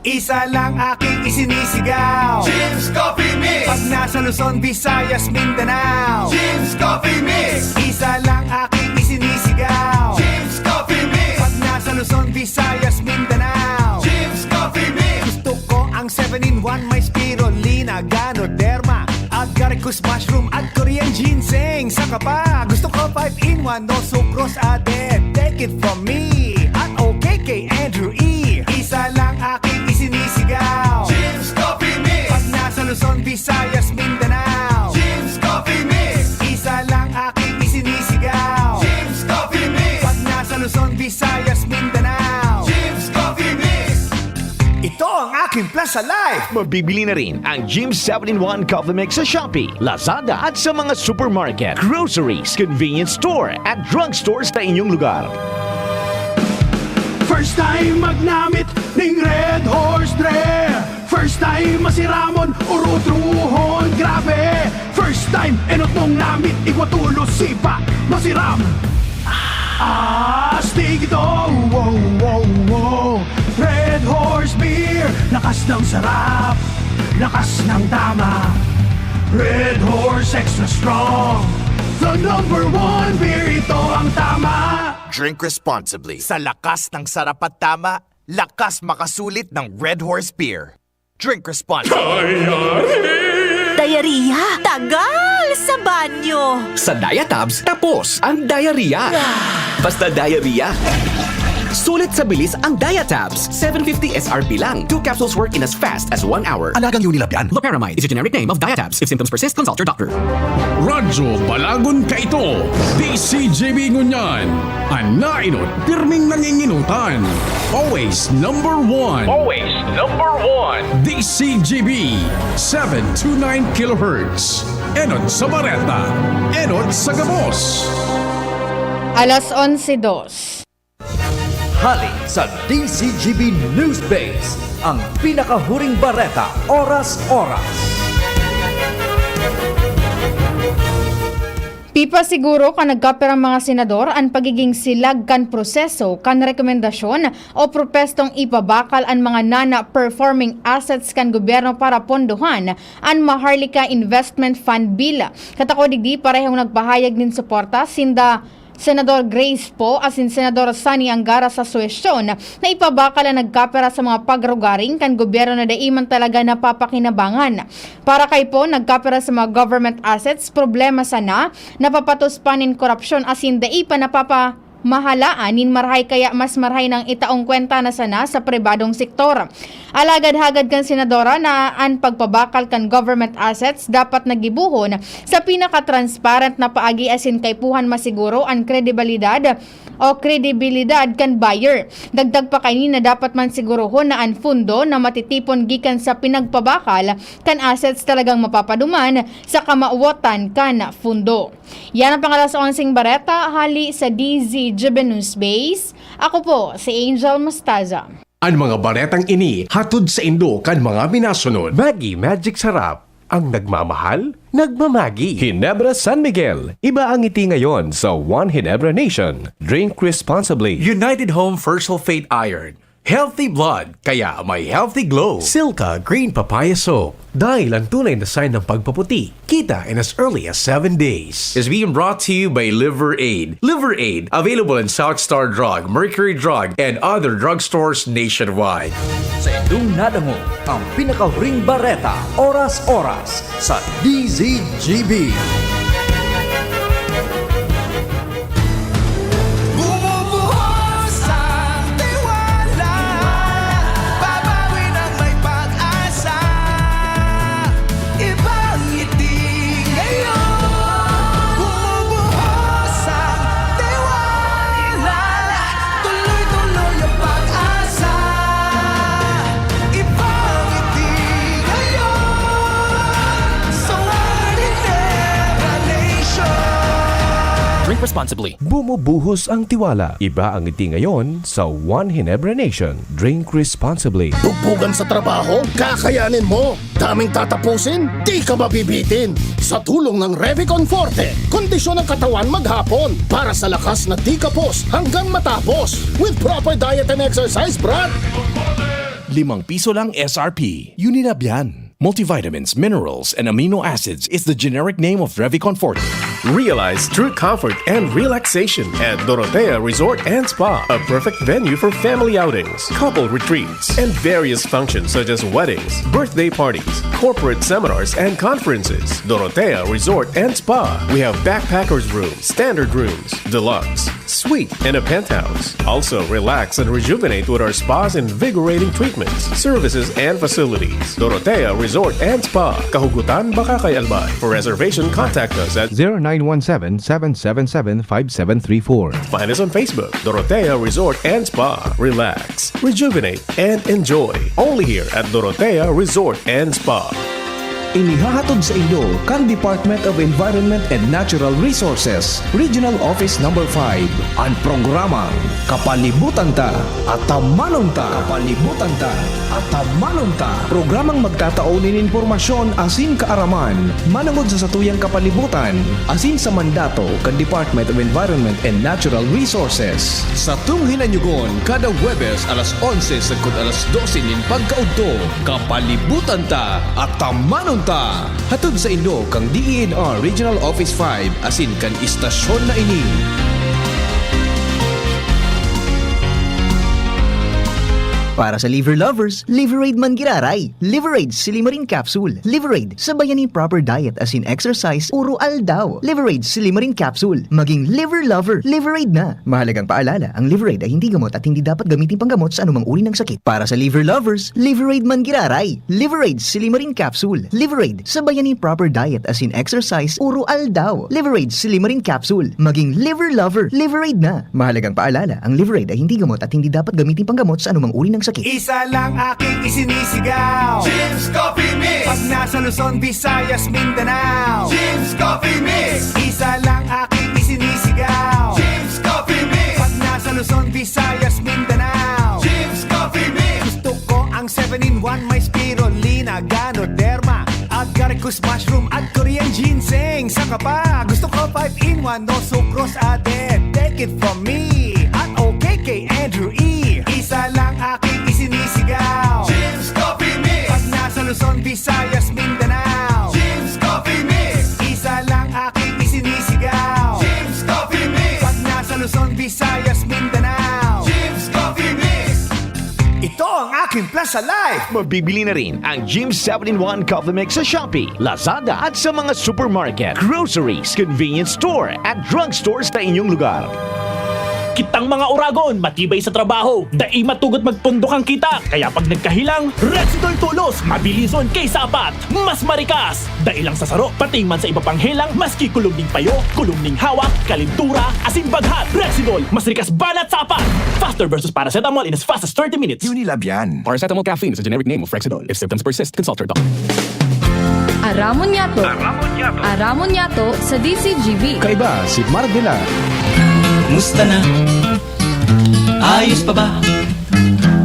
Isa lang aking isinisigaw, Jim's Coffee Mix. Pag nasa Luzon, Visayas, Mindanao, Jim's Coffee Mix. Isa lang aking isinisigaw, Jim's Coffee Mix. Pag nasa Luzon, Visayas, Mindanao, Jim's Coffee Mix. Gusto ko ang 7-in-1, may spirulina, ganoderma, agaricus mushroom at Korean ginseng. Saka pa, gusto ko 5-in-1, no sucrose added. Take it from me at OKK Andrew E. Isa lang aking isinisigaw, Jim's Coffee Mix. Pag nasa Luzon, Visayas, Mindanao, Jim's Coffee Mix. Isa lang aking isinisigaw, Jim's Coffee Mix. Pag nasa Luzon, Visayas, Mindanao, Jim's Coffee Mix. Ito ang aking Plaza Life. Mabibili na rin ang Jim's 7-in-1 Coffee Mix sa Shopee, Lazada at sa mga supermarket, groceries, convenience store at drugstores sa inyong lugar. First time magnamit ning Red Horse Dre. First time masiramon urutruhon grabe. First time enot nung namit igwatulo sipa masiram. Astig ito, wow, wow, wow. Red Horse Beer, lakas ng sarap, lakas ng tama. Red Horse Extra Strong, the #1 beer, ito ang tama. Drink responsibly. Sa lakas ng sarap at tama, lakas makasulit ng Red Horse Beer. Drink responsibly. Diarrhea? Tagal sa banyo! Sa Diatabs, tapos ang diarrhea. Basta diarrhea. Sulit sa bilis ang Diatabs. 750 SRP lang. 2 capsules work in as fast as 1 hour. Alagang Unilab yan. Loperamide is a generic name of Diatabs. If symptoms persist, consult your doctor. Radyo Balagon Kaito, DCJB Ngunyan, Anainot, pirming nanginginutan. Always #1. Always #1. DCJB, 729 kHz. Enot sa Bareta, Enot sa Gabos. Alas 11:02. Hali sa DCGB News Base, ang pinakahuring bareta, oras-oras. Pipa siguro kan nagkaperang mga senador ang pagiging silag kan proseso kan rekomendasyon o propestong ipabakal ang mga non-performing assets kan gobyerno para pondohan ang Maharlika Investment Fund Bill. Katako digdi parehong nagpahayag nin suporta sinda Senador Grace Po asin Senador Sani Angara sa suwestyon na ipabakal ang nagkapera sa mga pagrugaring kan gobyerno na daiman talaga napapakinabangan. Para kay Po, nagkapera sa mga government assets, problema sana napapatuspanin korupsyon asin dai pa mahalaan nin marhay kaya mas marhay ng itaong kwenta na sana sa pribadong sektor. Alagad-hagad kan senadora na ang pagpabakal kan government assets dapat nagibuhon sa pinaka-transparent na paagi asin kaypuhan masiguro ang kredibilidad kan buyer. Dagdag pa kay na dapat man sigurohon na ang fundo na matitipon gikan sa pinagpabakal kan assets talagang mapapaduman sa kamauwatan kan fundo. Yan ang pangalas 11 bareta hali sa DZGB News Base. Ako po si Angel Mostaza. Ang mga baretang ini hatod sa Indo kan mga minasunod. Maggi Magic Sarap. Ang nagmamahal, nagmamagi. Ginebra San Miguel. Iba ang ngiti ngayon sa One Ginebra Nation. Drink responsibly. United Home First Sulfate Iron. Healthy blood, kaya may healthy glow. Silka Green Papaya Soap. Dahil ang tunay na sign ng pagpaputi, kita in as early as 7 days. Is being brought to you by Liver Aid. Liver Aid, available in South Star Drug, Mercury Drug, and other drugstores nationwide. Sa indong nadango, ang pinakahuring bareta, oras-oras sa DZGB. Drink responsibly. Bumubuhos ang tiwala. Iba ang ngiti ngayon sa One Ginebra Nation. Drink responsibly. Bugbugan sa trabaho? Kakayanin mo. Daming tatapusin? Di ka mabibitin. Sa tulong ng Revicon Forte, kondisyon ng katawan maghapon para sa lakas na di kapos hanggang matapos. With proper diet and exercise, Brad. ₱5 lang SRP. Unilab yan. Multivitamins, minerals, and amino acids is the generic name of Revicon Forte. Realize true comfort and relaxation at Dorotea Resort and Spa, a perfect venue for family outings, couple retreats, and various functions such as weddings, birthday parties, corporate seminars, and conferences. Dorotea Resort and Spa. We have backpackers rooms, standard rooms, deluxe, suite, and a penthouse. Also, relax and rejuvenate with our spas and invigorating treatments, services, and facilities. Dorotea Resort and Spa, Kahugutan, Bakakay, Albay. For reservation, contact us at 0917-777-5734. Find us on Facebook, Dorotea Resort and Spa. Relax, rejuvenate, and enjoy. Only here at Dorotea Resort and Spa. Inihahatod sa inyo kang Department of Environment and Natural Resources, Regional Office No. 5, ang programang Kapalibutan Ta at Tamanon Ta. Kapalibutan Ta at Tamanon Ta. Programang magtataunin informasyon asin kaaraman, manangod sa satuyang kapalibutan, asin sa mandato kan Department of Environment and Natural Resources. Sa tunghinanyugon, kada Huwebes alas 11 sagkod alas 12 nin pagkaudto, Kapalibutan Ta at Tamanon Ta. Hatod sa inyo kang DENR Regional Office 5 asin kan istasyon na ini. Para sa liver lovers, Liverade man giraray. Liverade Silimarin Capsule. Liverade sa bayani proper diet as in exercise, uro aldaw. Liverade Silimarin Capsule. Maging liver lover, Liverade na. Mahalagang paalala, ang Liverade ay hindi gamot at hindi dapat gamitin panggamot sa anumang uri ng sakit. Para sa liver lovers, Liverade man giraray. Liverade Silimarin Capsule. Liverade sa bayani proper diet as in exercise, uro aldaw. Liverade Silimarin Capsule. Maging liver lover, Liverade na. Mahalagang paalala, ang Liverade ay hindi gamot at hindi dapat gamitin panggamot sa anumang uri ng sakit. Isa lang aking isinisigaw, Jim's Coffee Mix. Pag nasa Luzon, Visayas, Mindanao, Jim's Coffee Mix. Isa lang aking isinisigaw, Jim's Coffee Mix. Pag nasa Luzon, Visayas, Mindanao, Jim's Coffee Mix. Gusto ko ang 7-in-1, may spirulina, ganoderma, agaricus mushroom at Korean ginseng. Saka pa, gusto ko 5-in-1, no sucrose added. Take it from me at OKK Andrew E. Isa lang aking isinisigaw, Jim's Coffee Mix. Pag nasa Luzon, Visayas, Mindanao, Jim's Coffee Mix. Isa lang aking isinisigaw, Jim's Coffee Mix. Pag nasa Luzon, Visayas, Mindanao, Jim's Coffee Mix. Ito ang aking plan sa life. Mabibili na rin ang Jim 7-in-1 Coffee Mix sa Shopee, Lazada at sa mga supermarket, groceries, convenience store at drugstores sa inyong lugar. Kitang mga uragon, matibay sa trabaho, dai matugot magpundok ang kita. Kaya pag nagkahilang, Rexidol tulos, mabilison kaysa apat, mas marikas. Dai lang sa saro, pati man sa iba pang helang, maski kulong ning payo, kulong ning hawak, kalintura, asin baghat. Rexidol, mas rikas banat sa apat. Faster versus paracetamol in as fast as 30 minutes. Unilab yan. Paracetamol caffeine is a generic name of Rexidol. If symptoms persist, consult your doctor. Aramon Yato. Aramon Yato sa DCGB. Kaiba si Mardila. Musta na? Ayos pa ba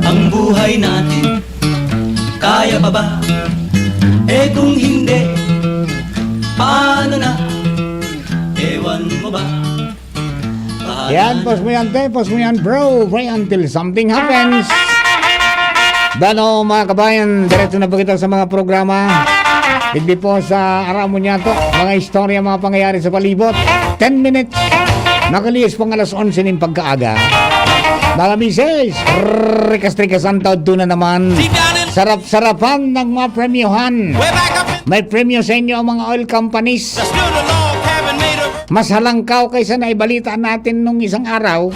ang buhay natin? Kaya pa ba? Eh kung hindi, paano na? Ewan mo ba? Yan, pos mo yan bro. Pray until something happens. Dano mga kabayan, diretso na po kita sa mga programa. Hindi po sa Aramon Yato, mga istorya, mga pangyayari sa palibot. 10 minutes. Nakaliis pang alas 11 ng pagkaaga. Mga misis, rikas-rikasan taod na naman. Sarap-sarapan ng mga premyohan. May premyo sa inyo ang mga oil companies. Mas halangkaw kaysa naibalitaan natin nung isang araw.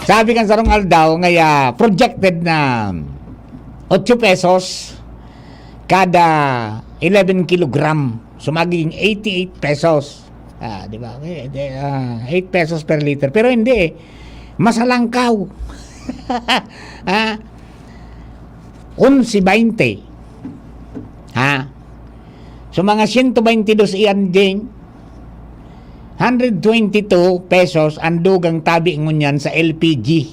Sabi kan sarong aldaw, ngaya projected na 8 pesos kada 11 kilogram. So magiging 88 pesos. Di ba? 8 pesos per liter. Pero hindi mas halangkaw. 11.20. So mga 122 iyan din. 122 pesos ang dugang tabi ngunyan sa LPG.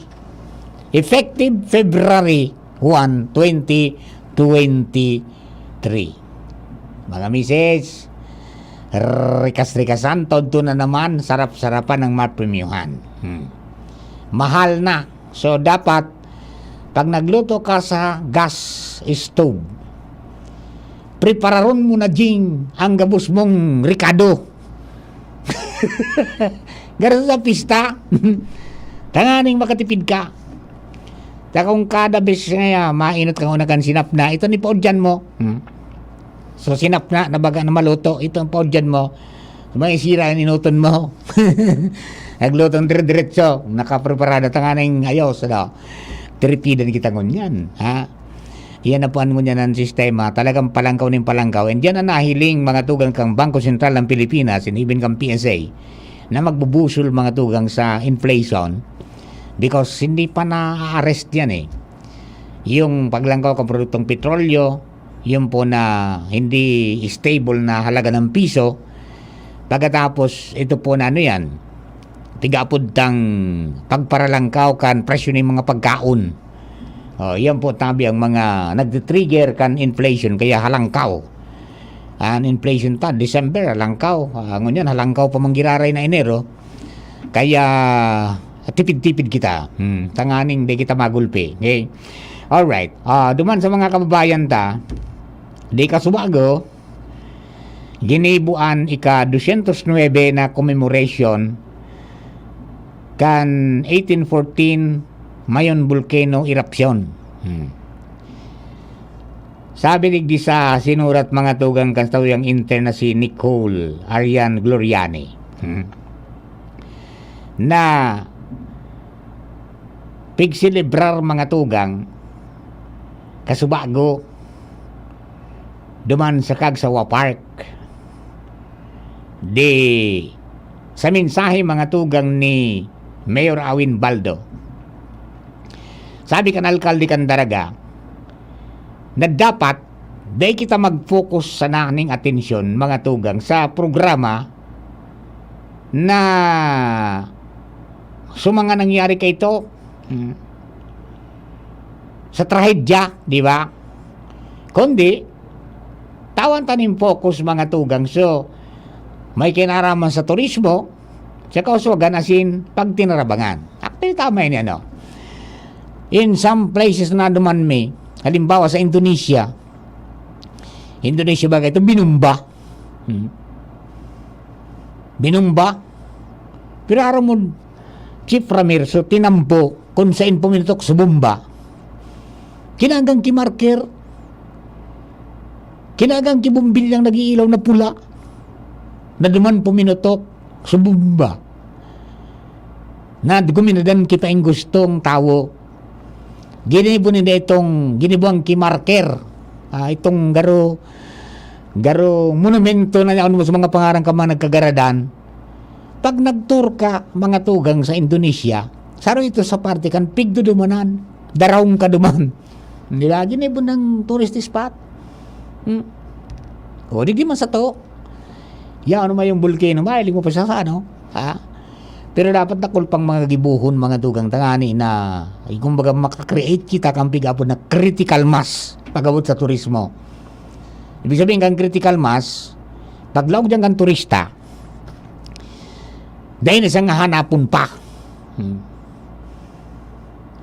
Effective February 1, 2023. Mga misis, rikas-rikasan, todo na naman, sarap-sarapan ng mapremyuhan. Mahal na. So, dapat, pag nagluto ka sa gas stove, prepararon mo na jing ang gabos mong ricado. Gara sa pista, tanganing makatipid ka. Kung kada beses nga mainot kang unagan sinap na, ito ni paudyan mo. So sinap na, nabaga na maluto, ito ang paudyan mo. May sira yung inuton mo. Naglutong dire-diretso, nakapreparada tanganing ayos. Tiripidan kita ngunyan. Iyan na po ang ngunyan ng sistema. Talagang palangkaw ng palangkaw. And yan ang nahiling mga tugang kang Bangko Sentral ng Pilipinas and even kang PSA na magbubusol mga tugang sa inflation. Because hindi pa na-arrest yan yung paglangkaw ng produktong petrolyo, yung po na hindi stable na halaga ng piso. Pagkatapos ito po na yan, tigapod tang pagparalangkaw kan presyo ng mga pagkaon. Yan po tabi ang mga nagtitrigger kan inflation, kaya halangkaw. Ang inflation ta, December, halangkaw. Ngunyan, halangkaw pa manggiraray na Enero. Kaya tipid-tipid kita. Tanganing di kita magulpi. Okay? Alright. Duman sa mga kababayan ta, di kasubago, ginibuan ika 209 na commemoration kan 1814 Mayon volcano eruption. Sabi digdi sa sinurat mga tugang kastawiyang interna si Nicole Arian Gloriani. Na pigsilibrar mga tugang kasubago duman sa Kagsawa Park di sa mensahe mga tugang ni Mayor Awin Baldo. Sabi kan alkalde kan Daraga na dapat di kita mag-focus sa naning atensyon mga tugang sa programa na sumanga nangyari kay ito sa trahedya, di ba? Kundi tawan tanim focus mga tugang, so may kinaraman sa turismo sa kauswagan asin pagtinarabangan. Actually tama yun in some places na duman may, halimbawa sa Indonesia bagay ito binumba. Pero araw mo Chief Ramirez tinampo kung saan puminutok sa bomba. Kinagang kimarker, kinagang kibumbilyang nag-iilaw na pula na duman puminutok sa bomba. Na guminadan kita yung gustong tao. Ginibunin na ginibuang kimarker. Itong garo monumento na yaon mo sa mga pangarang ka mga nagkagaradan. Pag nagtour ka mga tugang sa Indonesia, saro ito sa parte kan pigdo dumanan, darawng ka duman. Hindi ba? Ginibon ng tourist spot. O di man sa to. Yan may yung volcano, mahilig mo pa sa Pero dapat nakulpang mga gibuhon mga tugang tangani na kumbaga makakreate kita kang pigapon na critical mass pagabot sa turismo. Ibig sabihin kang critical mass, paglawag dyan kang turista, dahil isang hanapon pa.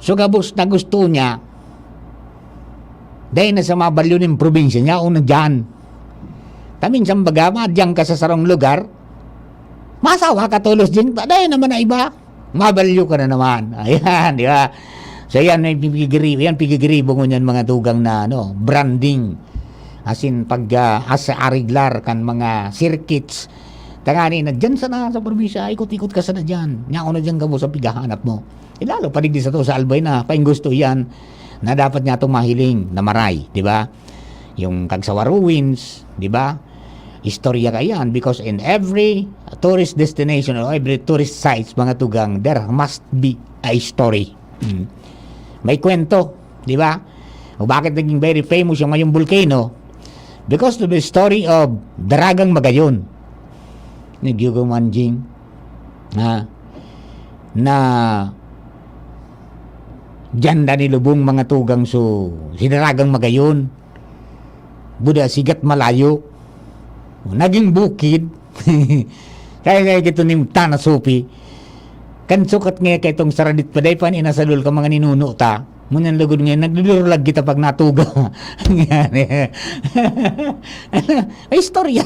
So gabos na gusto niya, dahil na sa mabalyo ng probinsya niya o na dyan. Taming sambaga, madyang ka sa sarong lugar, masawa ka tulos din, dahil naman na iba, mabalyo ka na naman. Ayan, di ba? So yan, pigigribo ngunyan mga tugang na branding. As in, as ariglar kan mga circuits, tangani na dyan sana sa probinsya, ikot-ikot ka sana dyan. Nga na dyan gabo sa pigahanap mo. Lalo pa sa to sa Albay na paing gusto yan na dapat niya itong mahiling na maray, di ba? Yung Kagsawa Ruins, di ba? Istorya ka yan because in every tourist destination or every tourist sites, mga tugang, there must be a story. May kwento, di ba? O bakit naging very famous yung ngayong volcano? Because of the story of Daragang Magayon. ni Gyugo Manjing na dyan na nilubong mga tugang so sinaragang magayon Buda sigat malayo naging bukid kaya kito ni Tana Sopi kan sukat nga kay itong saradit paday pan inasalul ka mga ninuno ta munyan lugod nga nagdudurlag kita pag natuga ay istorya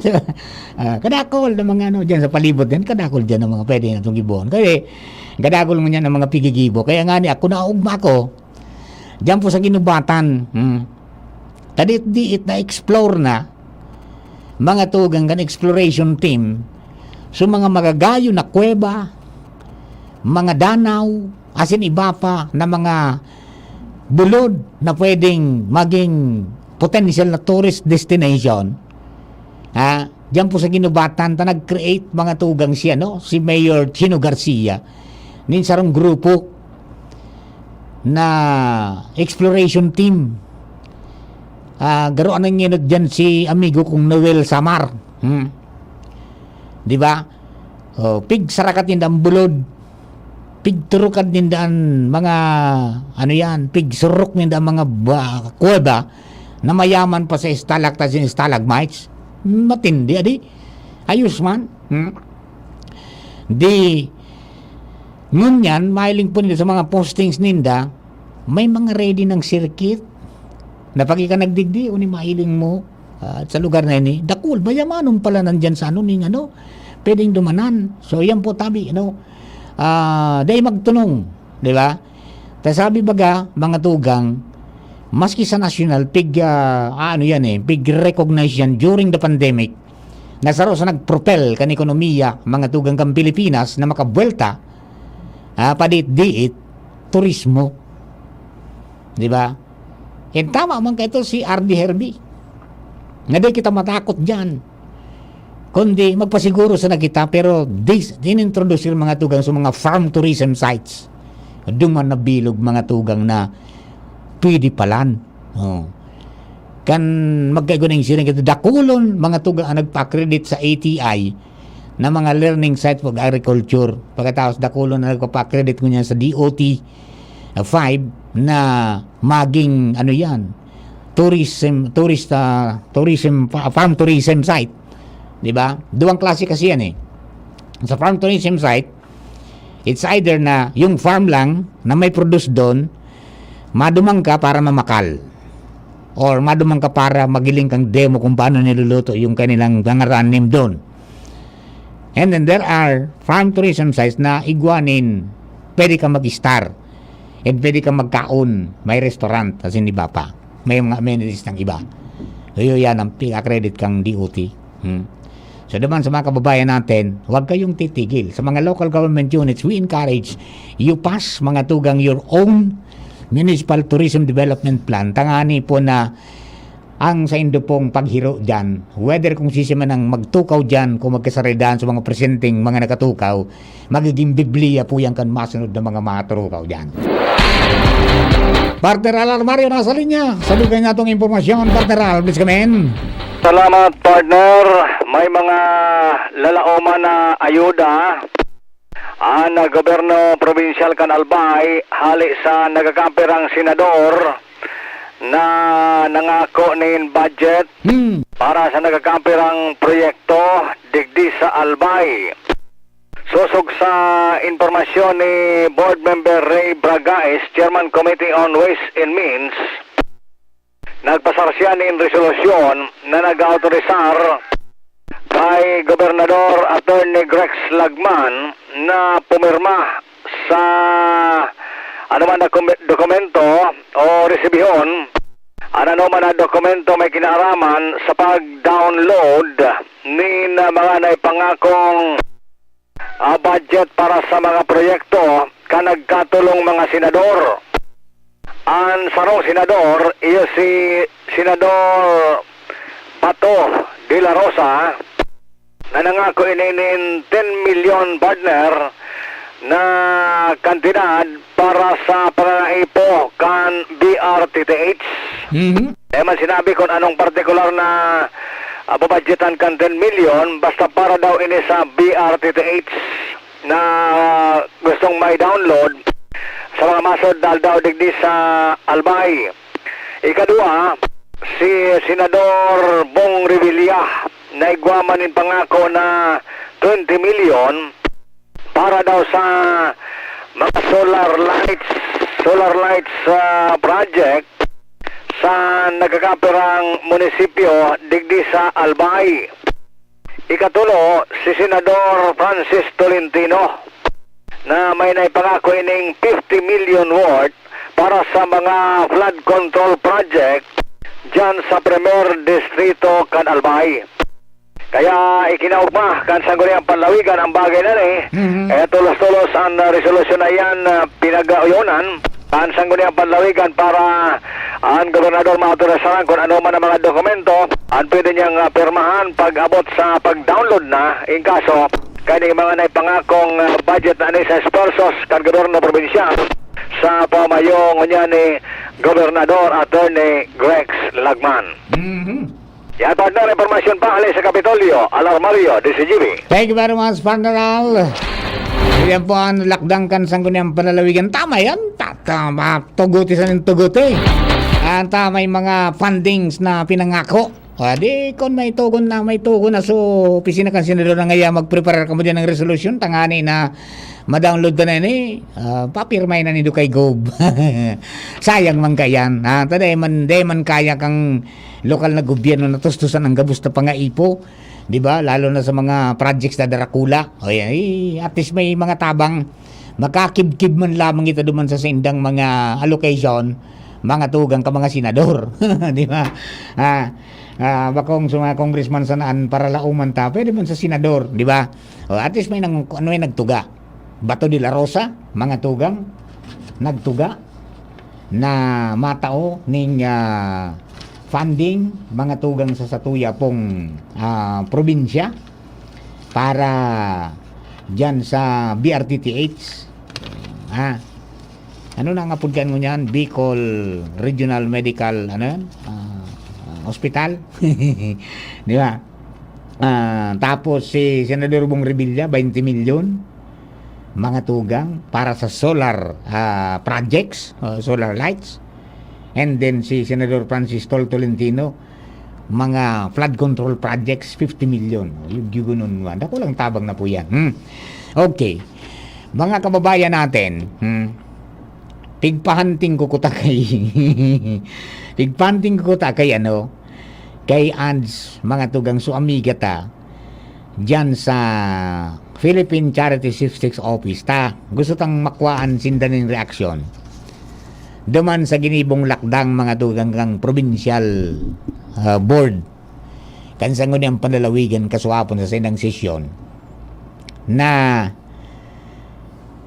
kadakol ng mga dyan sa palibot din kadakol dyan ng mga pwede na itong gibon kasi kadakol mo yan ng mga pigigibo kaya nga ni ako naugma ko dyan po sa ginubatan kadit diit na explore na mga tugang kan exploration team so mga magagayo na kuweba mga danaw asin iba pa na mga bulod na pwedeng maging potential na tourist destination dyan po sa ginubatan ta nag-create mga tugang siya si Mayor Chino Garcia nin sarong grupo na exploration team garoan ng yun dyan si amigo kong Noel Samar di ba pig sarakat yun ang bulod pigturukan din daan mga pig surok din daan mga kuweba na mayaman pa sa stalactites and stalagmites matindi adi ayos man di ngunyan mailing po nila sa mga postings ninda may mga ready ng circuit na pag ika nagdigdi o ni mailing mo sa lugar na ini dakul bayamanon pala nandyan sa pwedeng dumanan so yan po tabi dahil magtunong, di ba? Tapos sabi baga, mga tugang, maski sa national, pig recognition during the pandemic, nasaro sa nagpropel kan ekonomiya, mga tugang kang Pilipinas, na makabuelta, padit-diit, turismo. Di ba? Yan tama man kaito si R.D. Herbie. Nga di kita matakot dyan. Kundi magpasiguro sa nakita pero dinintroduce yung mga tugang sa mga farm tourism sites duman na bilog mga tugang na pwede palan kan magkaigunang siya ng dakulon mga tugang ang nagpa-accredit sa ATI na mga learning site for agriculture pagkatapos dakulon na nagpa-accredit ko niya sa DOT 5 na maging farm tourism site. Diba? Duwang klase kasi yan sa farm tourism site it's either na yung farm lang na may produce doon madumang ka para mamakal or madumang ka para magiling kang demo kung paano niluluto yung kanilang ngaranim doon and then there are farm tourism sites na igwanin pwede ka mag-star and pwede ka magkaon may restaurant kasi iba pa may mga amenities ng iba so yan ang accredit kang DOT So naman sa mga kababayan natin, huwag kayong titigil. Sa mga local government units, we encourage you pass mga tugang your own municipal tourism development plan. Tangani po na ang sa indo pong paghiro dyan, whether kung sisi man ang magtukaw dyan, kung magkasaridaan sa mga presenteng mga nakatukaw, magiging Biblia po yan kan masunod na mga maturukaw dyan. Partner Alarmario nasa linya. Salugan niya itong impormasyon. Partner Al, please come in. Salamat partner. May mga lalaoman na ayuda ang gobyerno provincial kan Albay hali sa nagakampirang senador na nangako nin budget para sa nagakampirang proyekto digdi sa Albay. Susog sa informasyon ni Board Member Ray Bragais, Chairman Committee on Ways and Means, nagpasar siya ng resolusyon na nag-autorizar kay Gobernador Attorney Grex Lagman na pumirma sa anuman na dokumento o resibihon anuman na dokumento may kinaaraman sa pag-download ni mga naipangakong budget para sa mga proyekto ka nagkatulong mga senador. Ang sarong senador, iyo si Senador Pato de la Rosa na nangako ininin 10 million partner na kantidad para sa pangaipo kan BRTTH. Man sinabi kung anong partikular na babudgetan kan 10 million basta para daw ini sa BRTTH na gustong may download sa mga masod daw digdi sa Albay. Ikadua, si Senador Bong Revilla na igwamanin pangako na 20 million para daw sa mga solar lights project sa nagkakapirang munisipyo digdi sa Albay. Ikatulo, si Senador Francis Tolentino na may naipangako ining 50 million worth para sa mga flood control project dyan sa Premier Distrito kan Albay. Kaya ikinaugma kan sangguniang panlawigan ang bagay na tulos-tulos ang resolusyon na yan pinag-uyonan ang sangguniang panlawigan para ang gobernador maautorisahan kung ano man ang mga dokumento ang pwede niyang pirmahan pag-abot sa pag-download na in kaso kaya mga naipangakong budget na ni sa esforsos kan gobyerno probinsyal sa pamayong niya ni Gobernador Attorney Grex Lagman. Yan, partner, informasyon pa alay sa Kapitolyo. Alarmario, DCGB. Thank you very much, partner Al. Yan po ang lakdang kan sangguniang panlalawigan. Tama yan. Tuguti sa ng tuguti. Tama yung mga fundings na pinangako. Di kung may tugon na so opisina kan senador na ngaya mag-prepare ka mo dyan ng resolution tangani na ma-download na ni papirmay na nido kay Gob. Sayang man kayan. Taday man kaya kang lokal na gobyerno na tustusan ang gabos na pangaipo. Di ba? Lalo na sa mga projects na darakula. At least may mga tabang makakib-kib man lamang ito duman sa sindang mga allocation, mga tugang ka mga senador. Di ba? Bakong sa mga congressman sanaan para lauman ta, pwede man sa senador, di ba? At least may nagtuga. Bato de la Rosa, mga tugang nagtuga na matao ning funding mga tugang sa satuya pong probinsya para dyan sa BRTTH. Ano na nga pudkan mo niyan? Bicol Regional Medical Hospital. Di ba? Tapos si Senador Bong Revilla 20 million mga tugang para sa solar projects, solar lights. And then si Senador Francis Tolentino mga flood control projects 50 million. Yung gugunon mo. Dako lang tabang na po yan. Okay. Mga kababayan natin, tigpahanting ko kuta kay kay ANS mga tugang so amiga ta dyan sa Philippine Charity Statistics Office ta gusto tang makwaan sindan ng reaksyon duman sa ginibong lakdang mga tugang kang provincial board kansangon ang panlalawigan kasuhapon sa sinang sesyon na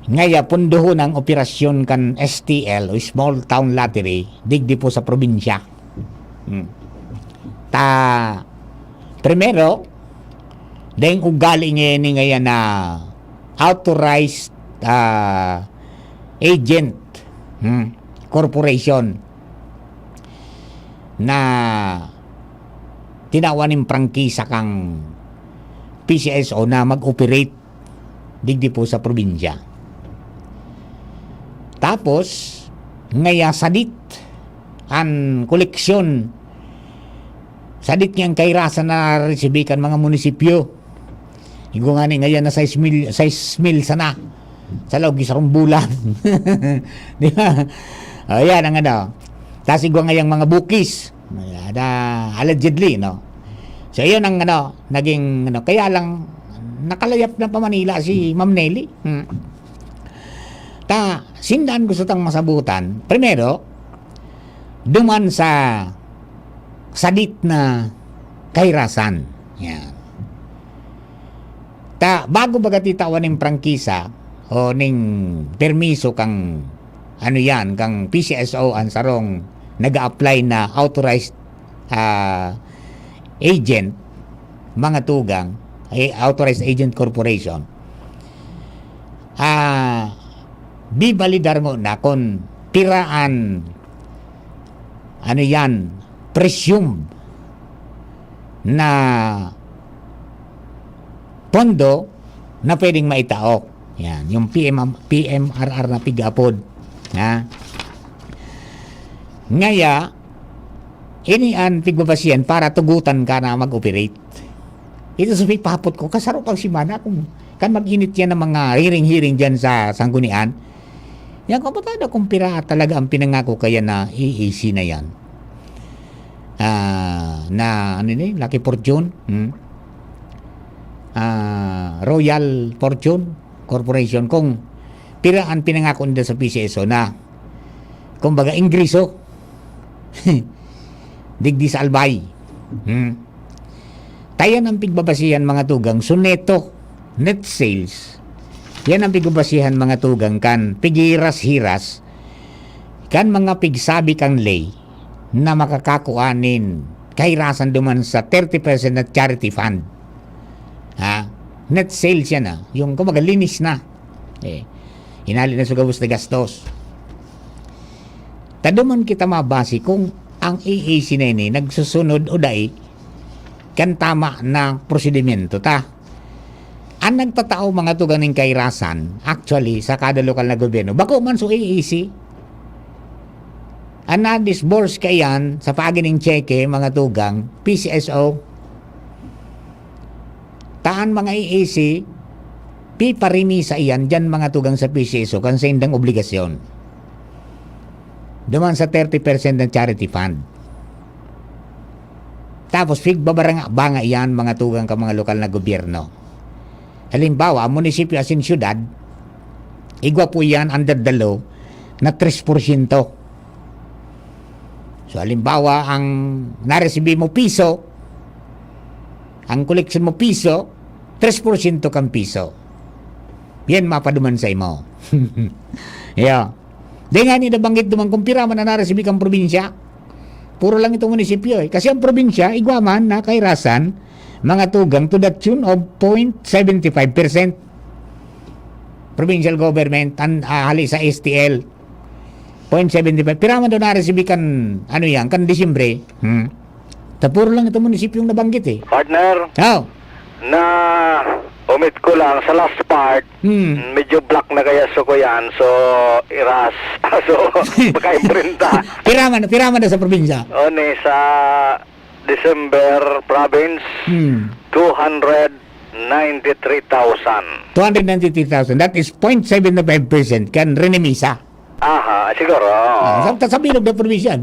ngaya punduhon ang operasyon kan STL o Small Town Lottery digdi po sa probinsya. Primero dahil ugali ngayon ngayon na authorized agent corporation na tinawanin prangkisa kang PCSO na mag-operate digdi po sa probinsya. Tapos, ngaya sadit ang koleksyon sadit niyang kairasan na resibikan mga munisipyo. Higo nga ni ngayon na 6 mil sana sa loob isang bulan. Di ba? Ayan ang ano. Tapos higo ngayang mga bukis allegedly, no? So, yun ang ano, naging ano, kaya lang nakalayap na pa Manila si Ma'am Nelly. Sindan gusto tang masabutan. Primero, duman sa sadit na kairasan. Yan. Bago baga titawan ng prangkisa o ning permiso kang ano yan, kang PCSO ang sarong nag-a-apply na authorized agent, mga tugang, authorized agent corporation. Bibalidar mo na kung tiraan ano yan, presume na pondo na pwedeng maitaok. Yan, yung PMRR na pigapod. Ha? Ngaya, inian pigbabasiyan para tugutan ka na mag-operate. Ito sa papot ko, kasaro pang simana kung kan mag-init yan ng mga hiring-hiring dyan sa sanggunian. Yan, kapatada kung pira talaga ang pinangako kaya na EAC na yan. Na ano ni Lucky Fortune, Royal Fortune Corporation, kung piraan pinangako nila sa PCSO na kumbaga ingreso digdi sa albay. Tayan ang pigbabasihan mga tugang suneto net sales. Yan ang pigbabasihan mga tugang kan pigiras-hiras kan mga pigsabi kang lay na makakakuanin kahirasan duman sa 30% na charity fund. Ha? Net sales yan yung kumbaga linis na. Hinali na sa gabos na gastos. Taduman kita mabasi kung ang EAC na ini nagsusunod o dai kan tama na prosedimento ta. Ang nagtatao mga tugang ng kairasan actually sa kada lokal na gobyerno bako man so EAC ang na-disburse kayan sa pagining cheque mga tugang PCSO taan mga EAC piparimi sa iyan dyan mga tugang sa PCSO kan sa indang obligasyon duman sa 30% ng charity fund. Tapos pigbabaranga banga iyan mga tugang ka mga lokal na gobyerno. Halimbawa, munisipyo asin syudad, igwa po yan under the law na 3%. So halimbawa, ang naresibi mo piso, ang collection mo piso, 3% kang piso. Yan mapaduman sa imo. Yeah. Di nga ni nabanggit duman kung pira man na naresibi kang probinsya. Puro lang itong munisipyo Kasi ang probinsya, igwaman na kairasan, mga tugang to the tune of 0.75%. Provincial government, hali sa STL. 0.75. Pira man doon naresibi kan, ano yan, kan Disyembre. Puro lang itong munisipyo yung nabanggit Partner, na omit ko lang sa last part, medyo black na kaya so ko yan, so iras, so pagka-imprinta. Pira man na sa probinsya. Sa December province, 293,000. 293,000. That is 0.75% kan renemisa. Aha, siguro. Sa bilog na probinsya,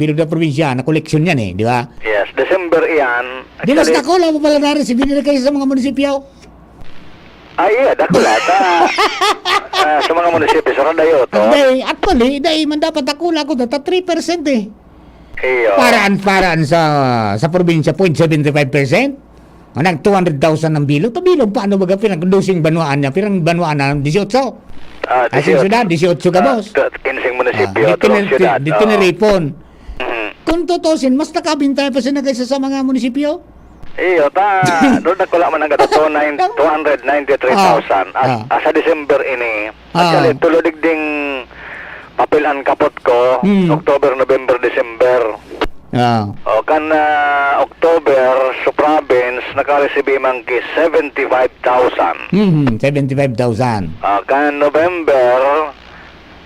na koleksyon yan di ba? Yes, December yan. Di mas nakola mo pala na-receive nila kayo sa mga munisipyo? Iya, dakula sa mga munisipyo sa Radayo to. Actually, man dapat dakula ko 3% Iyo. Paraan sa probinsya 0.75%. Nag 200,000 ng bilog. Bilog paano baga pinag-dosing banuan niya? Pirang banuan na 18. Asin syudad, 18 ka boss. 15 munisipyo, tulong syudad. Tiniripon. Kung tutusin, mas nakabintay pa sila kaysa sa mga munisipyo? Iyo, doon nagkula man ang 293,000. Sa December ini, actually, tulodig ding papilan kapot ko, October, November, December. Kan October, sa province, nakareceive man ki 75,000. 75,000. Kan November,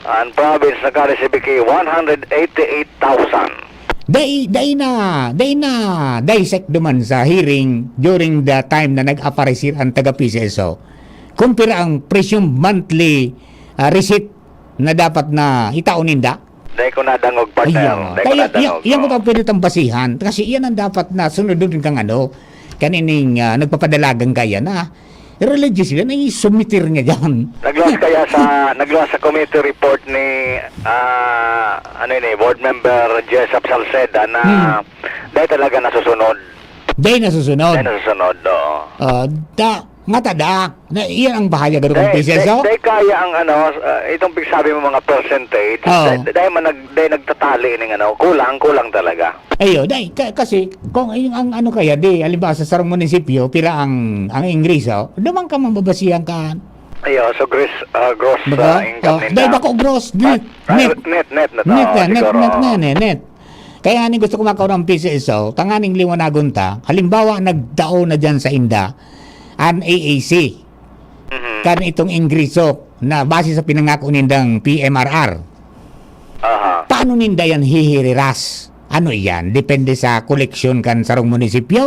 ang province nakareceive ki 188,000. Day dissect duman sa hearing during the time na nag-aparisir ang taga-PCSO. Kumpira ang presumed monthly receipt na dapat na itauninda. Dahil ko nadangog, partner. Iyan ko pang pwede basihan. Kasi iyan ang dapat na sunodin kang kanining nagpapadalagang kaya na religious yan ay sumitir niya dyan. Nagluwas sa committee report ni board member Jessup Salceda na dahil talaga nasusunod. Dahil nasusunod, matada na iyan ang bahaya garo ng PCSO. Dahil kaya ang itong pigsabi mo mga percentage, dahil nagtatali ng kulang talaga. Ayo, dahil kasi kung ang kaya halimbawa sa sarong munisipyo pira ang ingreso, naman ka mababasihan ka. Ayo, so gross income dahil bako gross net. Kaya nga gusto ko makaw ng PCSO, tanganing liwanagon ta, halimbawa nagdao na dyan sa Inda, an AAC, kan itong ingreso na base sa pinangako nindang PMRR. Paano ninda yan hihiriras? Ano yan? Depende sa koleksyon kan sarong munisipyo?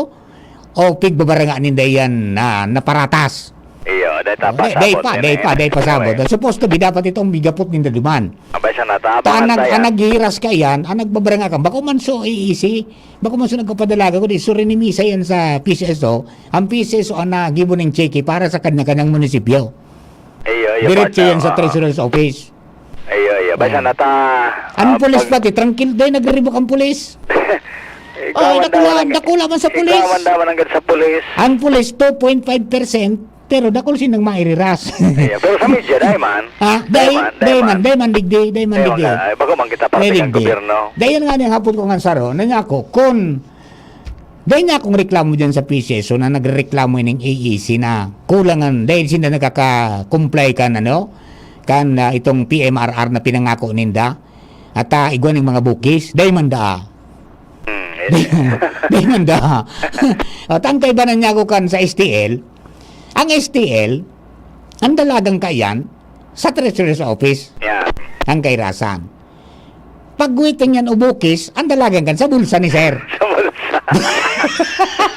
O pigbabaranga ninda yan na naparatas? Iyo, Day pa sabot. Supposed to be, dapat itong bigapot ninda duman. Abay siya natabangan tayo. Ang naghiras ka yan, ang nagbabaranga ka, bako man so iisi, bako man so nagkapadalaga ko, di surinimisa yan sa PCSO, ang PCSO ang nagibo ng cheque para sa kanya-kanyang munisipyo. Diretso yan sa Treasurer's Office. Iyo, abay siya Ang pulis pati, tranquil day, nagrebok ang pulis. Dakula man sa pulis. Ikaw man hanggang sa pulis. Ang pulis, 2.5%, pero dakol sinang mairiras. Pero sa media, dahil man. Day man digdi. Bago man kita parating ang gobyerno. Dahil nga niyang hapon ko nga saro, na niya ako, dahil niya akong reklamo dyan sa PCSO na nagreklamo ng AEC na kulangan, dahil sila nakaka-comply kan itong PMRR na pinangako ninda, at igwan ng mga bukis, dahil man da. Dahil man da. At ang kaibanan niya ako kan sa STL, ang STL, ang dalagang kayan sa Treasurer's Office. Ang kairasan. Pag-waiting yan ubukis, ang dalagang kan sa bulsa ni Sir. Sa bulsa.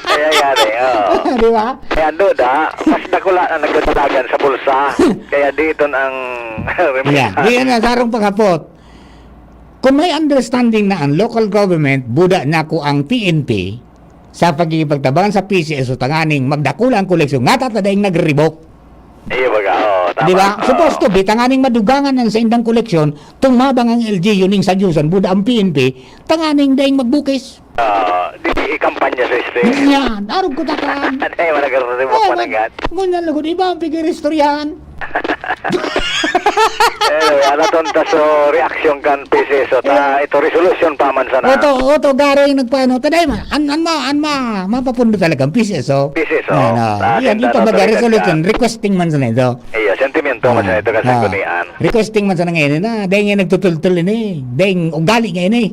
Kaya yari, Di ba? Kaya duda, mas nakula na nagdadalagan sa bulsa. Kaya dito ang Diyan na sarong paghapot. Kung may understanding na ang local government, buda na ko ang PNP, sa pagkikipagtabangan sa PCSO tanganing magdakulang koleksyon nga tatadaing nag-revoke. Iyo baga, tama. Di ba? Supposed to be, tanganing madugangan ng sa indang koleksyon, tumabang ang LGU ning sa Jusan, buda ang PNP, tanganing daing magbukis. Di kampanya sa state. Yan, arog ko takan. Ay, managar-revoke managat. Ngunyan lagod, iba ang pigiristoryahan. Ano tonta so reaksyon kan PCSO ta ito resolution pa man sana. Oto garing nagpaano taday man. Mapapundo talaga ang PCSO. Yan ito baga resolution requesting man sana ito. Iya, sentimento man sana ito kasi kunian. Requesting man sana ngayon na dahil nga nagtutultul ini, dahil ugali ngayon eh.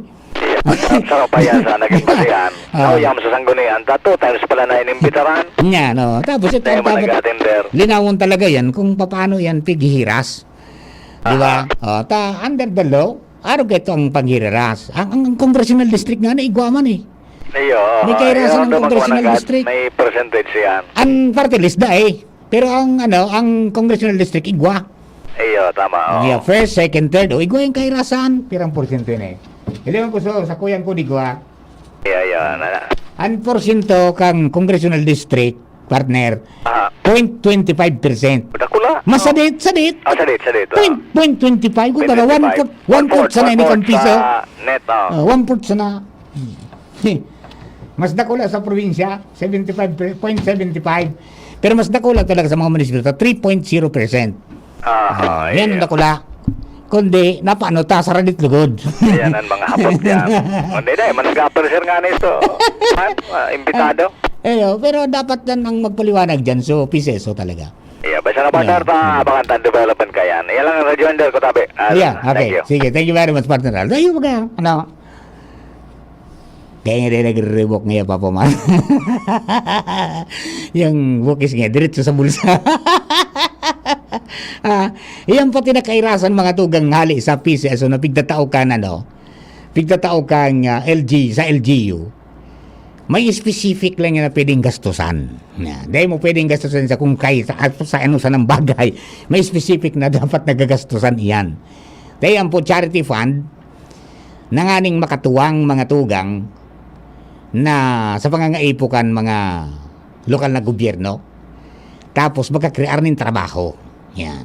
Sarap pa yan sa naging basihan. Yam sa sanggunian. 2 times pala na inimbitaran. Nya, no. Tapos ito ang linawon talaga yan kung paano yan pighihiras. Di ba? Under the law, araw ito ang paghihiras. Ang congressional district nga na igwaman eh. May kairasan ng congressional district. May percentage yan. Ang party list da eh. Pero ang congressional district igwa. Iyo, tama. Yeah, first, second, third. Igwa yung kairasan. Pirang porsyento yun eh. Iliwan ko sa kuyan ko digwa. Iya. Ang porsyento kang congressional district, partner, 0.25%. Dakula? Sadit. Sadit. 0.25. Kung baga, 1/4 sana ini kang piso. Net, 1/4 sana. Mas dakula sa probinsya, 0.75. Pero mas dakula talaga sa mga munisipyo, 3.0%. Yan ang dakula. Kundi, napaano ta sa radit lugod. Yan ang mga hapot yan. Kundi dahil, manag-appreciate nga nito. Imbitado. Pero dapat yan ang magpaliwanag dyan. So, PCSO talaga. Iya, basta na partner pa, abangan development ka yan. Yan lang ang rejoinder ko tabi. Okay. Sige, thank you very much, partner. Tayo mga, kaya nga rin nag-revoke ngayon pa po man. Yung bukis nga, diretso sa bulsa. Iyan pati nakairasan mga tugang hali sa PCSO na pigtatao ka pigtatao kang LG sa LGU. May specific lang yan na pwedeng gastusan. Dahil mo pwedeng gastusan sa kung kay sa ng bagay. May specific na dapat nagagastusan iyan. Dahil ang po charity fund nanganing makatuwang mga tugang na sa pangangaipukan mga lokal na gobyerno. Tapos magkakrear ng trabaho. Yan.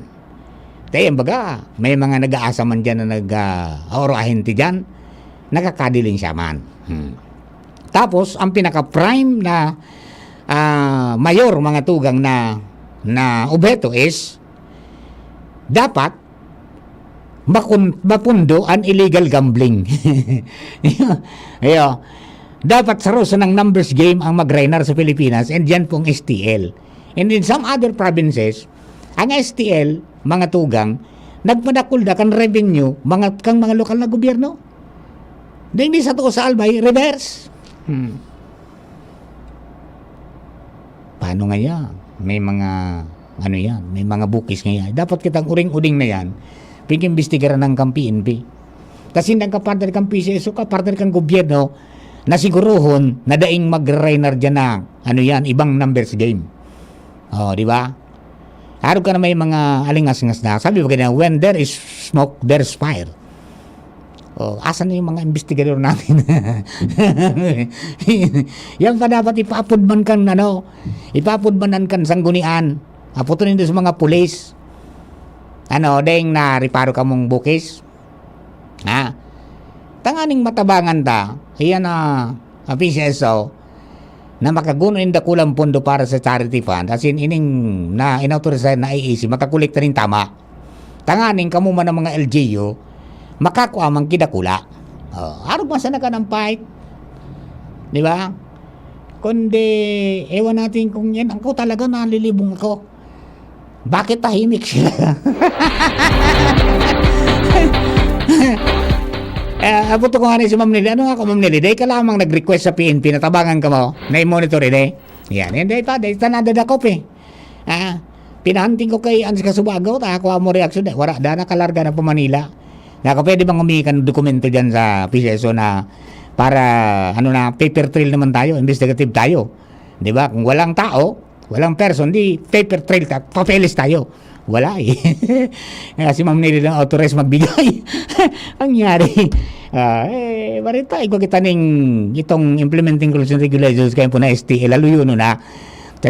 Dahil baga, may mga nag-aasa man dyan na nag-ahente dyan, nakakadiling siya man. Tapos, ang pinaka-prime na mayor mga tugang na objeto is dapat mapundo ang illegal gambling. Dapat sarosa ng numbers game ang mag-reinar sa Pilipinas and dyan pong STL. And in some other provinces, ang STL, mga tugang, nagpadakulda kan revenue kang mga lokal na gobyerno. Hindi sa to sa Albay, reverse. Paano nga yan? May mga, ano yan, may mga bukis nga yan. Dapat kitang uring-uring na yan, pag-imbestigaran ng PNP. Kasi hindi ka partner kang PCSO ka, partner kang gobyerno, na siguruhon na daing mag-rainer dyan na, ano yan, ibang numbers game. Di ba? Araw ka na may mga alingas-ngas na. Sabi ba ganyan, when there is smoke, there's fire. Asan na yung mga investigador natin? Yan pa dapat ipapudman kan, ipapudmanan kan sanggunian. Aputunin doon sa mga pulis. Dahing na riparo ka mong bukis. Tanganing matabangan ta, iyan na PCSO, na makaguno in dakulang pondo para sa charity fund, as in ining na inautorize na IEC, makakolekta rin tama. Tanganing kamo man ng mga LGU, makakuha mang kidakula. Araw man sana ka ng fight. Di ba? Kundi, ewan natin kung yan, ako talaga nalilibong ako. Bakit tahimik sila? Abuto ko nga rin si Ma'am Nelly. Ano nga ko, Ma'am Nelly? Dahil ka lamang nag-request sa PNP na tabangan ka mo, na i-monitor rin Yan, hindi pa. Dahil tanadadakop pinahunting ko kay Ans Kasubagaw, ako mo reaksyon. Wala, nakalarga na po Manila. Pwede bang humingi ka ng dokumento dyan sa PCSO na para, paper trail naman tayo, investigative tayo. Di ba? Kung walang tao, walang person, di paper trail, papeles tayo. Wala si Ma'am Nelly lang authorized magbigay. Ang nyari, marita, kita ning itong implementing rules and regulations kayo po na STL, lalo yun na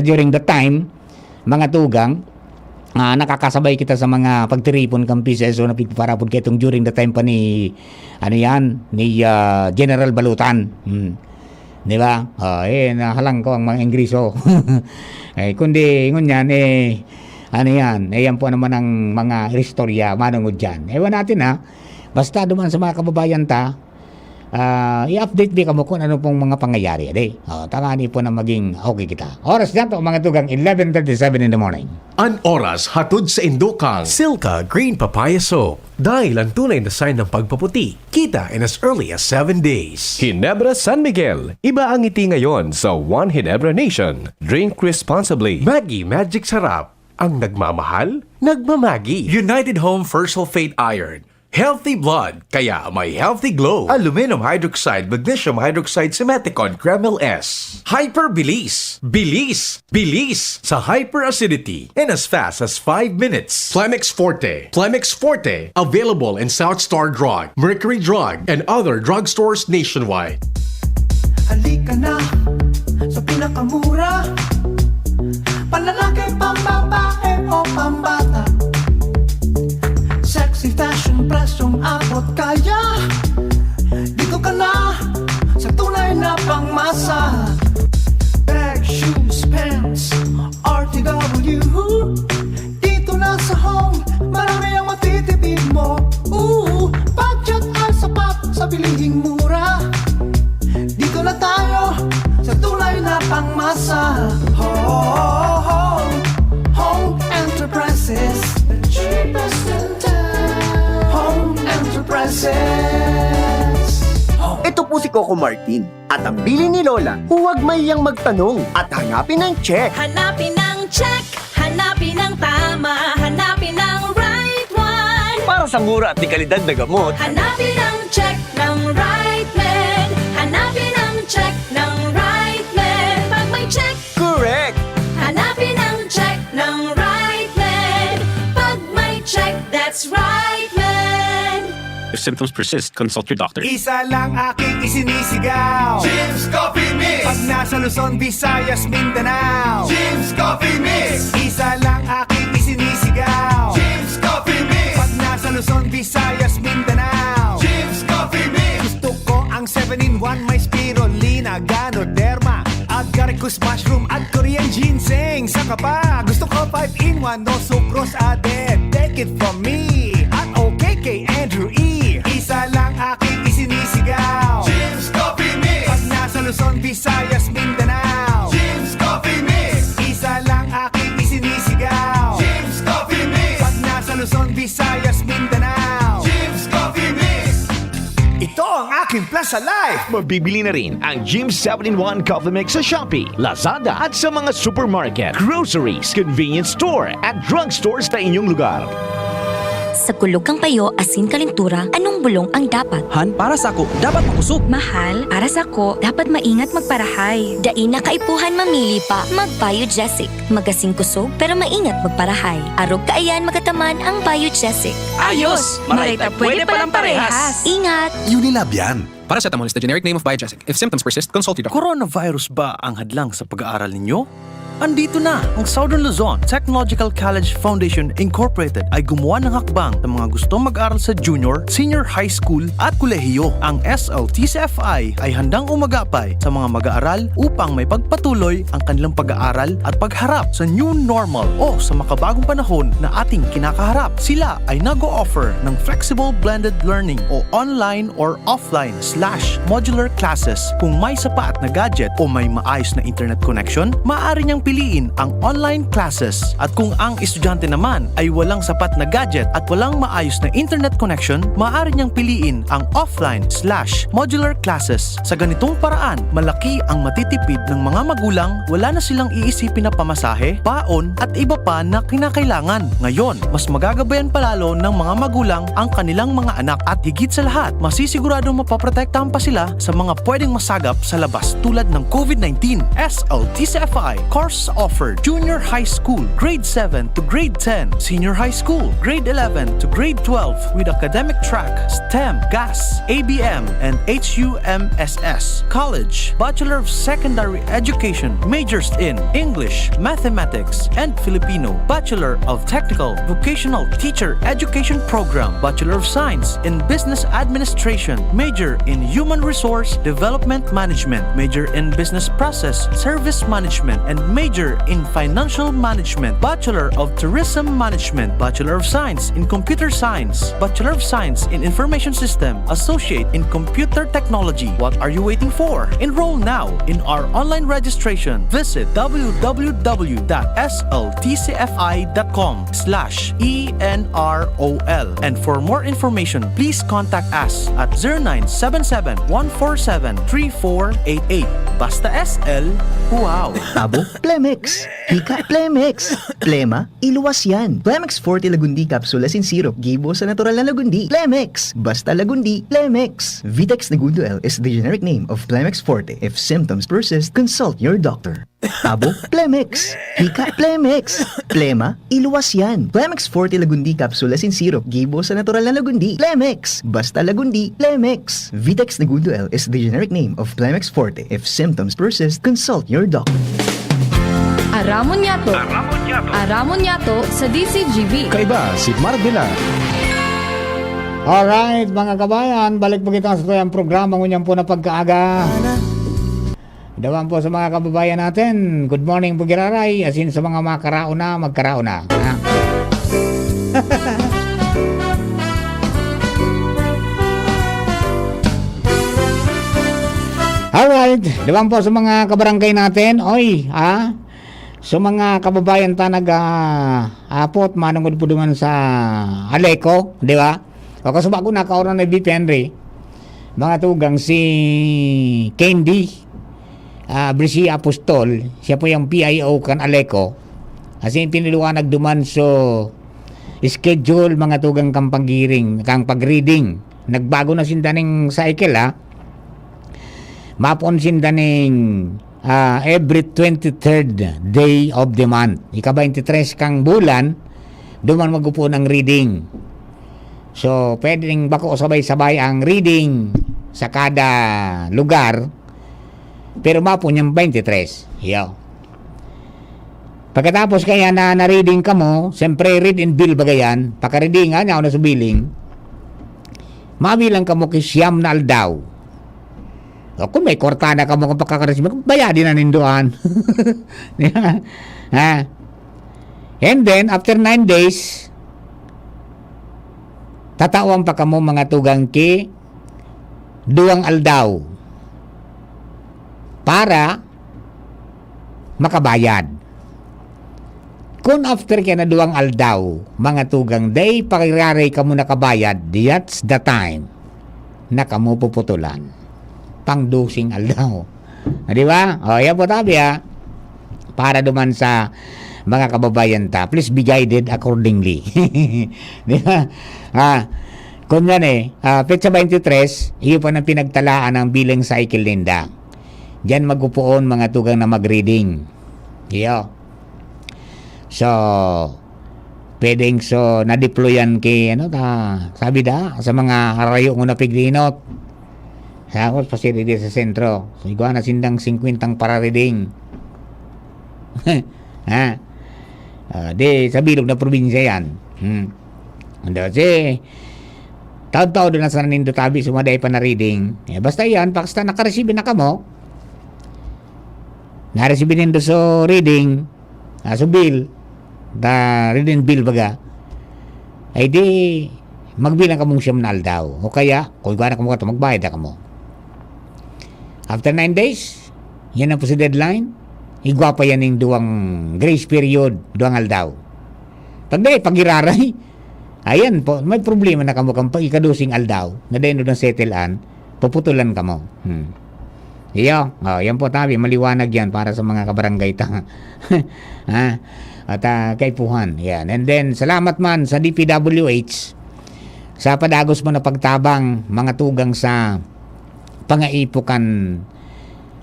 during the time, mga tugang, nakakasabay kita sa mga pagtiripon kang PCSO na pagparapod kayo itong during the time pa ni, General Balutan. Di ba? Nahalang ko ang mga Ingriso. Kundi, ngunyan, yan po naman ang mga istorya manungod dyan. Ewan natin basta duman sa mga kababayan i-update ka mo kung ano pong mga pangyayari. Tangani po na maging okay kita. Oras dyan to mga tugang 11:37 in the morning. An oras hatod sa Indokang Silka Green Papaya Soap. Dahil ang tunay na sign ng pagpaputi, kita in as early as 7 days. Ginebra San Miguel. Iba ang ngiti ngayon sa One Ginebra Nation. Drink responsibly. Maggie Magic Sarap. Ang nagmamahal, nagmamagi. United Home First Sulfate Iron. Healthy blood, kaya may healthy glow. Aluminum hydroxide, magnesium hydroxide, Simeticon, Kreml S. Hyperbilis. Bilis. Bilis sa hyperacidity in as fast as 5 minutes. Plemix Forte. Plemix Forte. Available in South Star Drug, Mercury Drug, and other drugstores nationwide. Halika na sa pinakamura, panlalaki, pambabae o pambata. Sexy fashion, presyong abot kaya. Dito ka na sa tunay na pangmasa. Bag, shoes, pants, RTW. Dito na sa home, marami ang matitipid mo. Budget ay sapat sa bilihing mura. Dito na tayo sa tunay na pangmasa. Home Enterprises, the cheapest in town. Home Enterprises. Ito po si Coco Martin. At ang bili ni Lola, huwag mayang magtanong at hanapin ang check. Hanapin ang check, hanapin ang tama, hanapin ang right one. Para sa mura at di kalidad na gamot, Hanapin ang check ng right man. Hanapin ang check ng right man. Pag may check, correct! hanapin ang check ng right man. Pag may check, that's right man. If symptoms persist, consult your doctor. Isa lang aking isinisigaw, Jim's Coffee Mix. Pag nasa Luzon, Visayas, Mindanao, Jim's Coffee Mix. Isa lang aking isinisigaw, Jim's Coffee Mix. Pag nasa Luzon, Visayas, Mindanao, Jim's Coffee Mix. Gusto ko ang 7-in-1, may spirulina, ganoderma, agaricus mushroom at Korean ginseng. Saka pa, gusto ko 5-in-1, no sucrose added. Take it from me at OKK Andrew E. Isa lang aking isinisigaw, Jim's Coffee Mix. Pag nasa Luzon, Visayas, Mindanao, Jim's Coffee Mix. Isa lang aking isinisigaw, Jim's Coffee Mix. Pag nasa Luzon, Visayas, Mindanao, Jim's Coffee Mix. Ito ang aking nasa life. Mabibili na rin ang Jim 7-in-1 Coffee Mix sa Shopee, Lazada at sa mga supermarket, groceries, convenience store at drugstores sa inyong lugar. Sa kulog kang payo, asin kalintura, anong bulong ang dapat? Han, para sa ako, dapat makusog. Mahal, para sa ko, dapat maingat magparahay. Dai na kaipuhan mamili pa, mag-Biogesic. Magasing kusog, pero maingat magparahay. Arog kaayan magataman ang Biogesic. Ayos! Marita, pwede palang parehas. Ingat! Unilab yan. Paracetamol is the generic name of Biogesic. If symptoms persist, consult your doctor. Coronavirus ba ang hadlang sa pag-aaral ninyo? Andito na ang Southern Luzon Technological College Foundation Incorporated ay gumawa ng hakbang sa mga gustong mag-aral sa junior, senior high school at kolehiyo. Ang SLTCFI ay handang umagapay sa mga mag-aaral upang may pagpatuloy ang kanilang pag-aaral at pagharap sa new normal o sa makabagong panahon na ating kinakaharap. Sila ay nag-o-offer ng flexible blended learning o online or offline / modular classes. Kung may sapat na gadget o may maayos na internet connection, maaari niyang piliin ang online classes. At kung ang estudyante naman ay walang sapat na gadget at walang maayos na internet connection, maaari niyang piliin ang offline / modular classes. Sa ganitong paraan, malaki ang matitipid ng mga magulang, wala na silang iisipin na pamasahe, baon at iba pa na kinakailangan. Ngayon, mas magagabayan palalo ng mga magulang ang kanilang mga anak at higit sa lahat, masisiguradong mapaprotektahan pa sila sa mga pwedeng masagap sa labas tulad ng COVID-19. SLTCFI course offered junior high school, grade 7 to grade 10, senior high school, grade 11 to grade 12 with academic track, STEM, GAS, ABM, and HUMSS. College, Bachelor of Secondary Education, majors in English, Mathematics, and Filipino. Bachelor of Technical Vocational Teacher Education Program, Bachelor of Science in Business Administration, major in Human Resource Development Management, major in Business Process Service Management, and major in Financial Management, Bachelor of Tourism Management, Bachelor of Science in Computer Science, Bachelor of Science in Information System, Associate in Computer Technology. What are you waiting for? Enroll now in our online registration. Visit www.sltcfi.com/ENROL. And for more information, please contact us at 0977-147-3488. Basta SL, wow! Tabo, Plemex. Hika, Plemex. Plema, iluwas yan. Plemex Forte Lagundi Capsule Asin Syrup. Gibo sa natural na Lagundi. Plemex. Basta Lagundi. Plemex. Vitex Negundo L is the generic name of Plemex Forte. If symptoms persist, consult your doctor. Tabo, Plemex. Hika, Plemex. Plema, iluwas yan. Plemex Forte Lagundi Capsule Asin Syrup. Gibo sa natural na Lagundi. Plemex. Basta Lagundi. Plemex. Vitex Negundo L is the generic name of Plemex Forte. If symptoms persist, consult your doctor. Aramon Yato. Aramon Yato sa DCGB. Kaiba si Mardila. Alright, mga kabayan, balik po kita sa tuyang programa ngunyan po na pagkaaga. Dawan po sa mga kababayan natin, good morning po giraray, asin sa mga magkarao na. Ha? Alright, dawan po sa mga kabarangay natin, so mga kababayan ta apot manungod po duman sa Aleco, di ba? O kasi bago nakaoran na BP Henry, mga tugang si Candy Brisi Apostol, siya po yung PIO kan Aleco. Kasi piniluwanag duman so schedule mga tugang kang paggiring, kang pag-reading. Nagbago na sindaning cycle Mapon sindaning every 23rd day of the month. Ika-23 kang bulan, duman magupo ng reading. So, pwedeng bako sabay-sabay ang reading sa kada lugar, pero mapon yung 23. Yo. Pagkatapos kaya na reading ka mo, siyempre read and bill bagayan, pagka-readingan niya ako na subiling, mabilang ka mo kisyam na aldaw. O kung may kortada ka mo kung pagkakarisme, bayadin na ninduan. And then, after 9 days, tatawang pa ka mo mga tugang ki 2 aldaw para makabayad. Kung after ka na 2 aldaw, mga tugang day, pakiraray ka mo nakabayad, that's the time na kamo puputulan. pangdusing aldaw. Di ba? O, yan po tabi para duman sa mga kababayan ta. Please be guided accordingly. Di ba? Kung yan petsa 23, iyo pa na pinagtalaan ang bilang cycle ninda. Diyan magupuon mga tugang na mag-reading. Iyo. So, pwedeng na-deployan kay, sabi sa mga harayo ng napiglinot. Sa facility sa sentro. So, iguana sindang 50 para reading. Di sa bilog na probinsya yan. Taon-taon doon na sa nanindo tabi sumaday pa na reading. Basta yan, basta nakareceive na ka mo, na-receive nindo so reading, so bill, reading bill baga, ay di magbilang ka mong siyam na aldaw. O kaya, kung iguana ka mo ito, magbayad ka mo. After 9 days, yan ang po si deadline. Igwa pa yan yung duwang grace period, duwang aldaw. Pag-iraray, ayan po, may problema na kamo kang pag-ikadusing aldaw, na dahil ng settlean, puputulan ka mo. Iyo, yan po tabi, maliwanag yan para sa mga kabarangay ta. At kaipuhan. Yan. And then, salamat man sa DPWH sa padagos mo na pagtabang mga tugang sa pangaipukan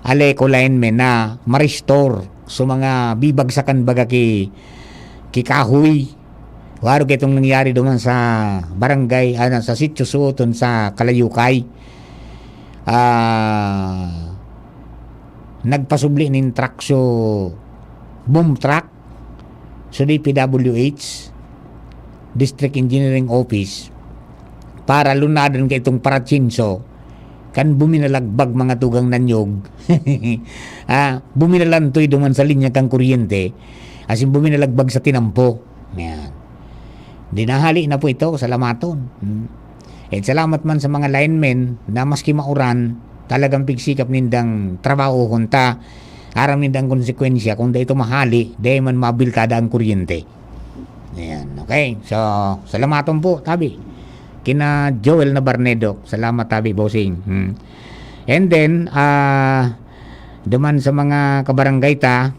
aleko linemen na ma-restore sa mga bibagsakan baga ki kahoy. Waro kitong nangyari duman sa barangay, sa sitio suoton sa Kalayukay. Nagpasubli nin truck boom truck sa DPWH District Engineering Office para lunadan ka itong Parachinso kan buminalagbag mga tugang nanyog. Buminalantoy duman sa linya kang kuryente asin buminalagbag sa tinampo. Yan. Dinahali na po ito, salamaton. At salamat man sa mga linemen na maski mauran, talagang pigsikap nindang trabaho kunta, aram nindang konsekwensya kung da ito mahali, da man mabilkada ang kuryente. Ayan, okay. So, salamaton po, tabi. Kina Joel Nabarnedo, salamat tabi, bossing. And then, duman sa mga kabarangay ta,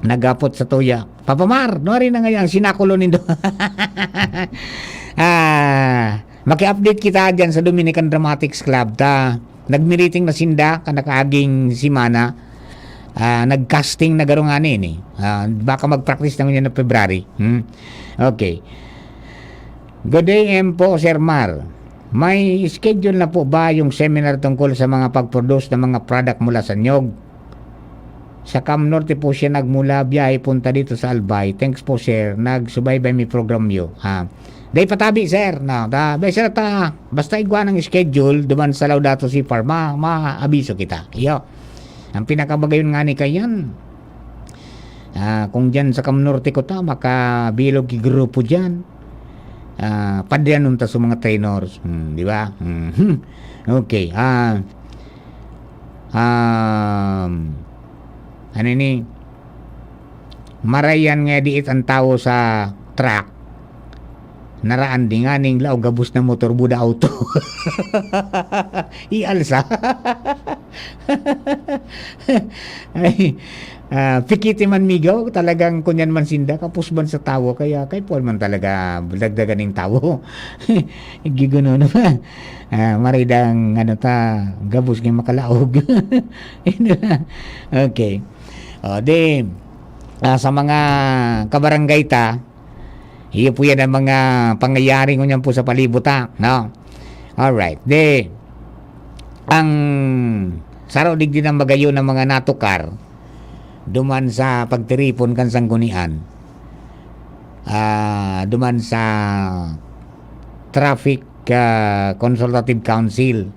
nagapot sa tuya. Papamar, nari na ngayon, sinakulo nindo. Maki-update kita dyan sa Dominican Dramatics Club ta. Nagmiriting na sinda, kanakaaging simana. Nag-casting na garo nga ni. Baka mag-practice naman yan na February. Okay. Good day, po, Sir Mar. May schedule na po ba yung seminar tungkol sa mga pag-produce ng mga product mula sa nyog? Sa Cam Norte po siya nagmula, biyahe punta dito sa Albay. Thanks po, sir. Nagsubaybay mi program yo. Day patabi, sir. Basta igwa ng schedule, duman sa Laudato Si Par, ma-abiso kita. Iyo. Ang pinakabagayon nga ni kayan. Kung dyan sa Cam Norte ko ta, makabilog ki grupo dyan. Padyanon ta sa mga trainers. Di ba? Okay. Ano ni? Marayan nga diit ang tao sa truck. Naraan di nga ning lao gabus na motor buda auto. Ialsa. Ay, pikiti man migaw, talagang kunyan man sinda, kapus man sa tawo, kaya kay Paul man talaga dagdagan ng tawo. Giguno naman. Maridang gabus ng makalaog. Okay. Sa mga kabarangay ta, iyo po yan ang mga pangyayari ngunyan po sa palibutan, no? Alright. Ang saraw digdi ng magayo ng mga natukar, duman sa pagtiripon kan sanggunian, duman sa Traffic Consultative Council,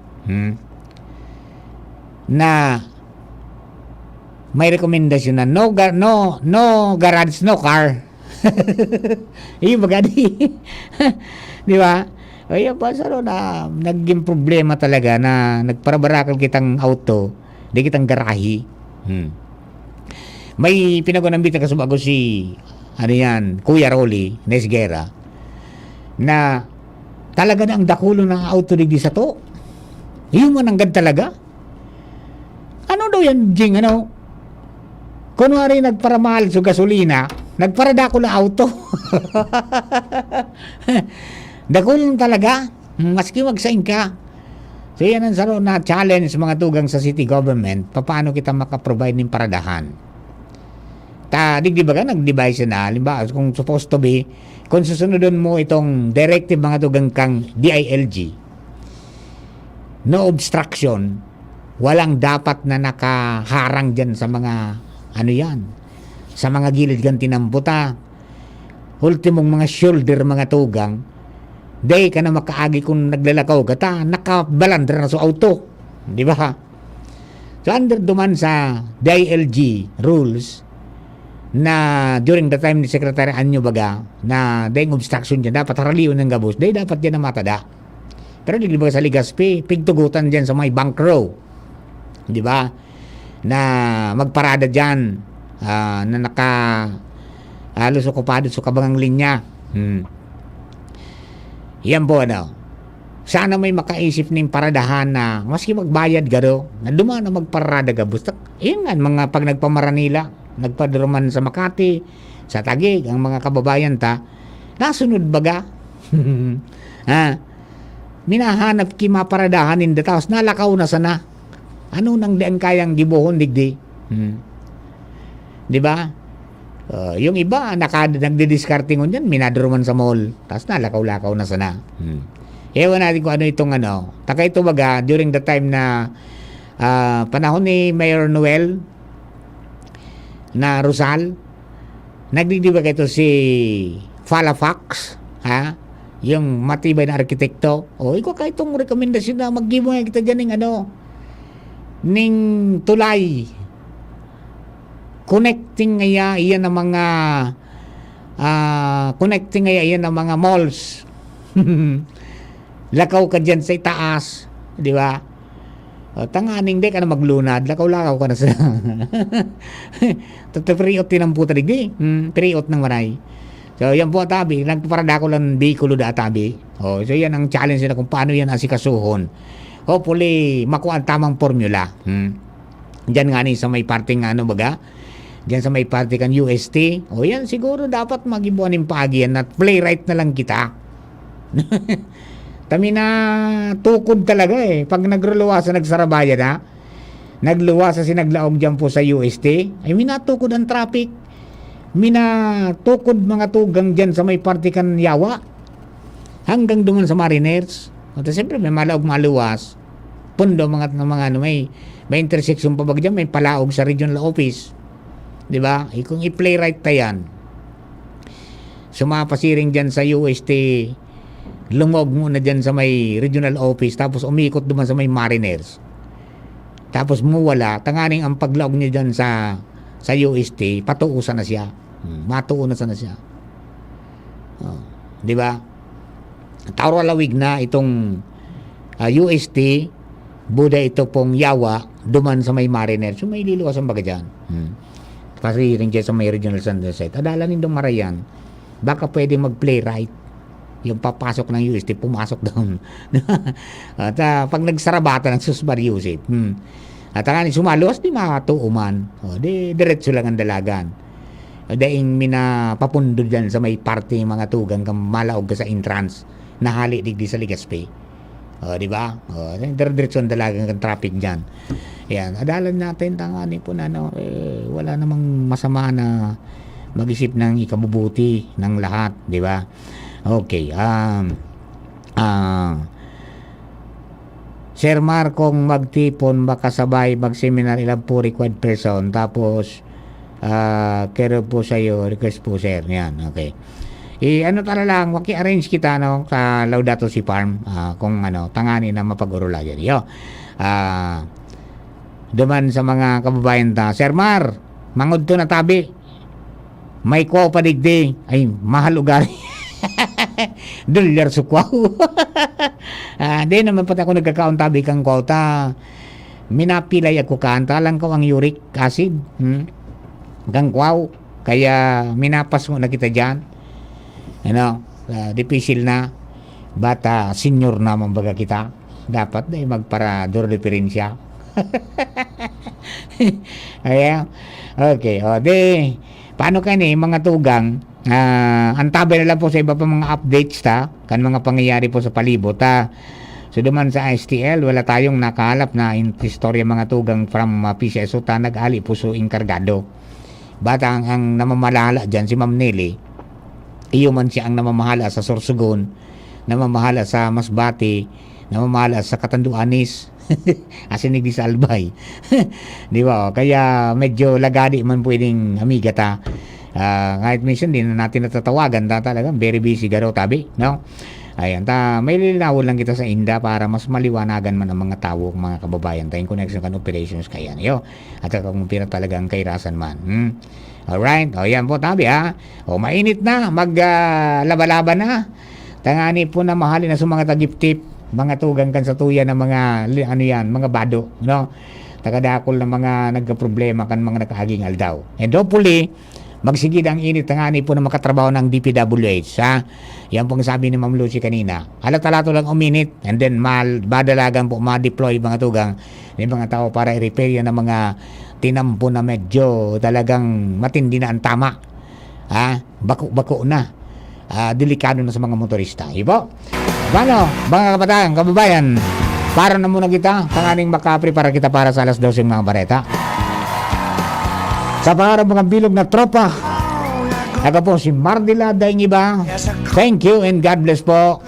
na may rekomendasyon na no garage, no car. Iyo bagadi. Di ba? Kaya pa na naging problema talaga na nagparabarakal kitang auto, di kitang garahe. May pinagunambita ka sumago si Kuya Rolly Nesguera, na talaga na ang dakulo ng auto digdi sa to. Iyo man anggad talaga. Ano yan, Jing, ano? Kunwari nagparamahal sa gasolina, nagparada ko na auto. Dakulong talaga, maski magsaing ka. So yan ang saro na challenge mga tugang sa city government, paano kita makaprovide ng paradahan. Di ba ka nag-devise na, halimbawa kung supposed to be, kung susunodin mo itong directive mga tugang kang DILG, no obstruction, walang dapat na nakaharang dyan sa mga sa mga gilid ganti ng buta, ultimong mga shoulder mga tugang, day ka na makaagi kung naglalakaw ka ta, nakabalandra na sa auto, di ba? So under duman sa DILG rules na during the time ni Secretary Anyo Baga na dayong obstruction dyan dapat haraliw ng gabos, day dapat dyan na matada. Pero di ba sa Ligaspi, pigtugutan dyan sa may bank row, di ba? Na magparada dyan na naka halos okupado sa kabangang linya. Yan po sana may makaisip ng paradahan na maski magbayad gado na dumaan na magparada ka basta yun nga mga pag nagpamaranila nagpadruman sa Makati sa Taguig ang mga kababayan ta nasunod baga minahanap kimaparadahan in the taos nalakaw na sana ano nang diang kayang gibuhon digdi di ba? Yung iba nagdi-discarding on yan minadruman sa mall tapos nalakaw-lakaw na sana ewan natin kung ano itong taka ito baga during the time na panahon ni Mayor Noel na Rosal nagdidiba ito si Falafax yung matibay na arkitekto ikaw ka itong rekomendasyon na mag-give mo kita dyan ning tulay connecting ngaya iyan ng mga connecting ngaya iyan ng mga malls lakaw ka dyan sa itaas di ba tanganing di ka na maglunad lakaw-lakaw ka na sa period tinamputa digdi period ng maray so yan po tabi nagparada ko lang bikulo da tabi so yan ang challenge na kung paano yan asikasuhon hopefully makuha ang tamang formula dyan nga ni sa may parting baga dyan sa may party kan UST yan siguro dapat magibuan ng pagian at playwright na lang kita kami na tukod talaga pag nagluluwasa nagsarabaya na nagluwasa sinaglaog dyan po sa UST ay minatukod ang traffic minatukod mga tugang dyan sa may party kan Yawa hanggang duman sa Mariners siyempre may malaog maluwas pundo mga may intersection pa bagyan may palaog sa regional office di ba kung i-playwright tayan sumapasiring dyan sa UST lumog muna dyan sa may regional office tapos umikot duman sa may Mariners tapos muwala tanganing ang paglaog niya dyan sa UST patuusan na siya matuunasan na siya di ba Tauralawig na itong UST Buda ito pong Yawa duman sa may Mariners so may liluwas ang baga dyan kasi rin dyan sa may regional site adala nindong marayan baka pwede mag-playwright yung papasok ng UST pumasok doon at pag nagsarabata ng Susbar Yusip at ang sumaluwas di matuuman di diretso lang ang dalagan daing minapapundo dyan sa may party mga tugang kang malaog ka sa entrance nahali digdi sa Ligaspi di ba diretso ang dalagan kang traffic dyan yan adalan natin tangani po na wala namang masama na mag-isip ng ikabubuti ng lahat di ba okay Sir Mar kung magtipon baka sabay mag-seminar ilang po required person tapos kero po sa'yo request po sir yan okay ano tala lang waki-arrange kita sa Laudato Si Farm kung tangani na mapag-urula yan duman sa mga kababayan ta Sir Mar mangod to na tabi may kwaw pa digdi ay mahal ugari dolyar sa kwaw di naman pati ako nagkakaon tabi kang kwaw ta minapilay ako kanta lang ko ang uric acid kang kwaw kaya minapas mo na kita dyan difficile na bata senior naman baga kita dapat magparador diferensya Ayan. Okay, o di, paano kani mga tugang, antabay na lang po sa iba pa mga updates ta, kan mga pangyayari po sa palibot ta. So duman sa STL, wala tayong nakahalap na istorya mga tugang from PCSO ta nag-ali po so inkargado. Bata ang namamalala dyan, si Ma'am Nelly, iyo man siya ang namamahala sa Sorsogon, namamahala sa Masbate, namamahala sa Catanduanes, asinig di sa Albay. Di ba? Kaya medyo lagadi man pwedeng amiga ta. Kahit minsan din na natin natatawagan ta talaga, very busy garo tabi, no? Ayan, may lilinawon lang kita sa Inda para mas maliwanagan man ang mga tao, mga kababayan tayong connection kan operations kaya niyo. At kung pira talaga ang kairasan man. Alright, o yan po tabi ha. O mainit na, laba-laba na. Tangani po na mahalin na sa mga tagip-tip, mga tugang kan sa tuya ng mga, mga bado, no? Tagadakol na mga nagka-problema kan mga nakahaging aldaw. And hopefully, magsigid ang init tangani po na makatrabaho ng DPWH, ha? Yan pong sabi ni Ma'am Lucy kanina. Halat-halato lang uminit and then badalagan po ma-deploy mga tugang ng mga tao para i-repair yan ng mga tinampo na medyo talagang matindi na ang tama. Bako-bako na. Delikado na sa mga motorista. Ibo? Paano, mga kabataan, kababayan, para na muna kita, tanganing makaprepara kita para sa alas 12 mga bareta. Sa para mga bilog na tropa, ako po si Mardila Daingiba. Thank you and God bless po.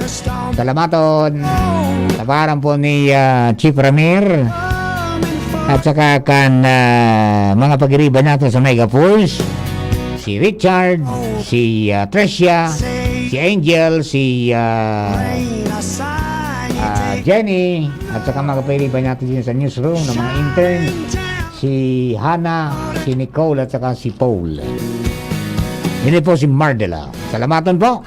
Salamaton. Sa parang po ni Chief Ramir at saka kan mga pag-iriba natin sa Mega Force, si Richard, si Tricia, si Angel, si Jenny, at saka mga pag-iriba natin din sa newsroom ng mga intern, si Hannah, si Nicole at saka si Paul. Hindi po si Mardela. Salamatan po.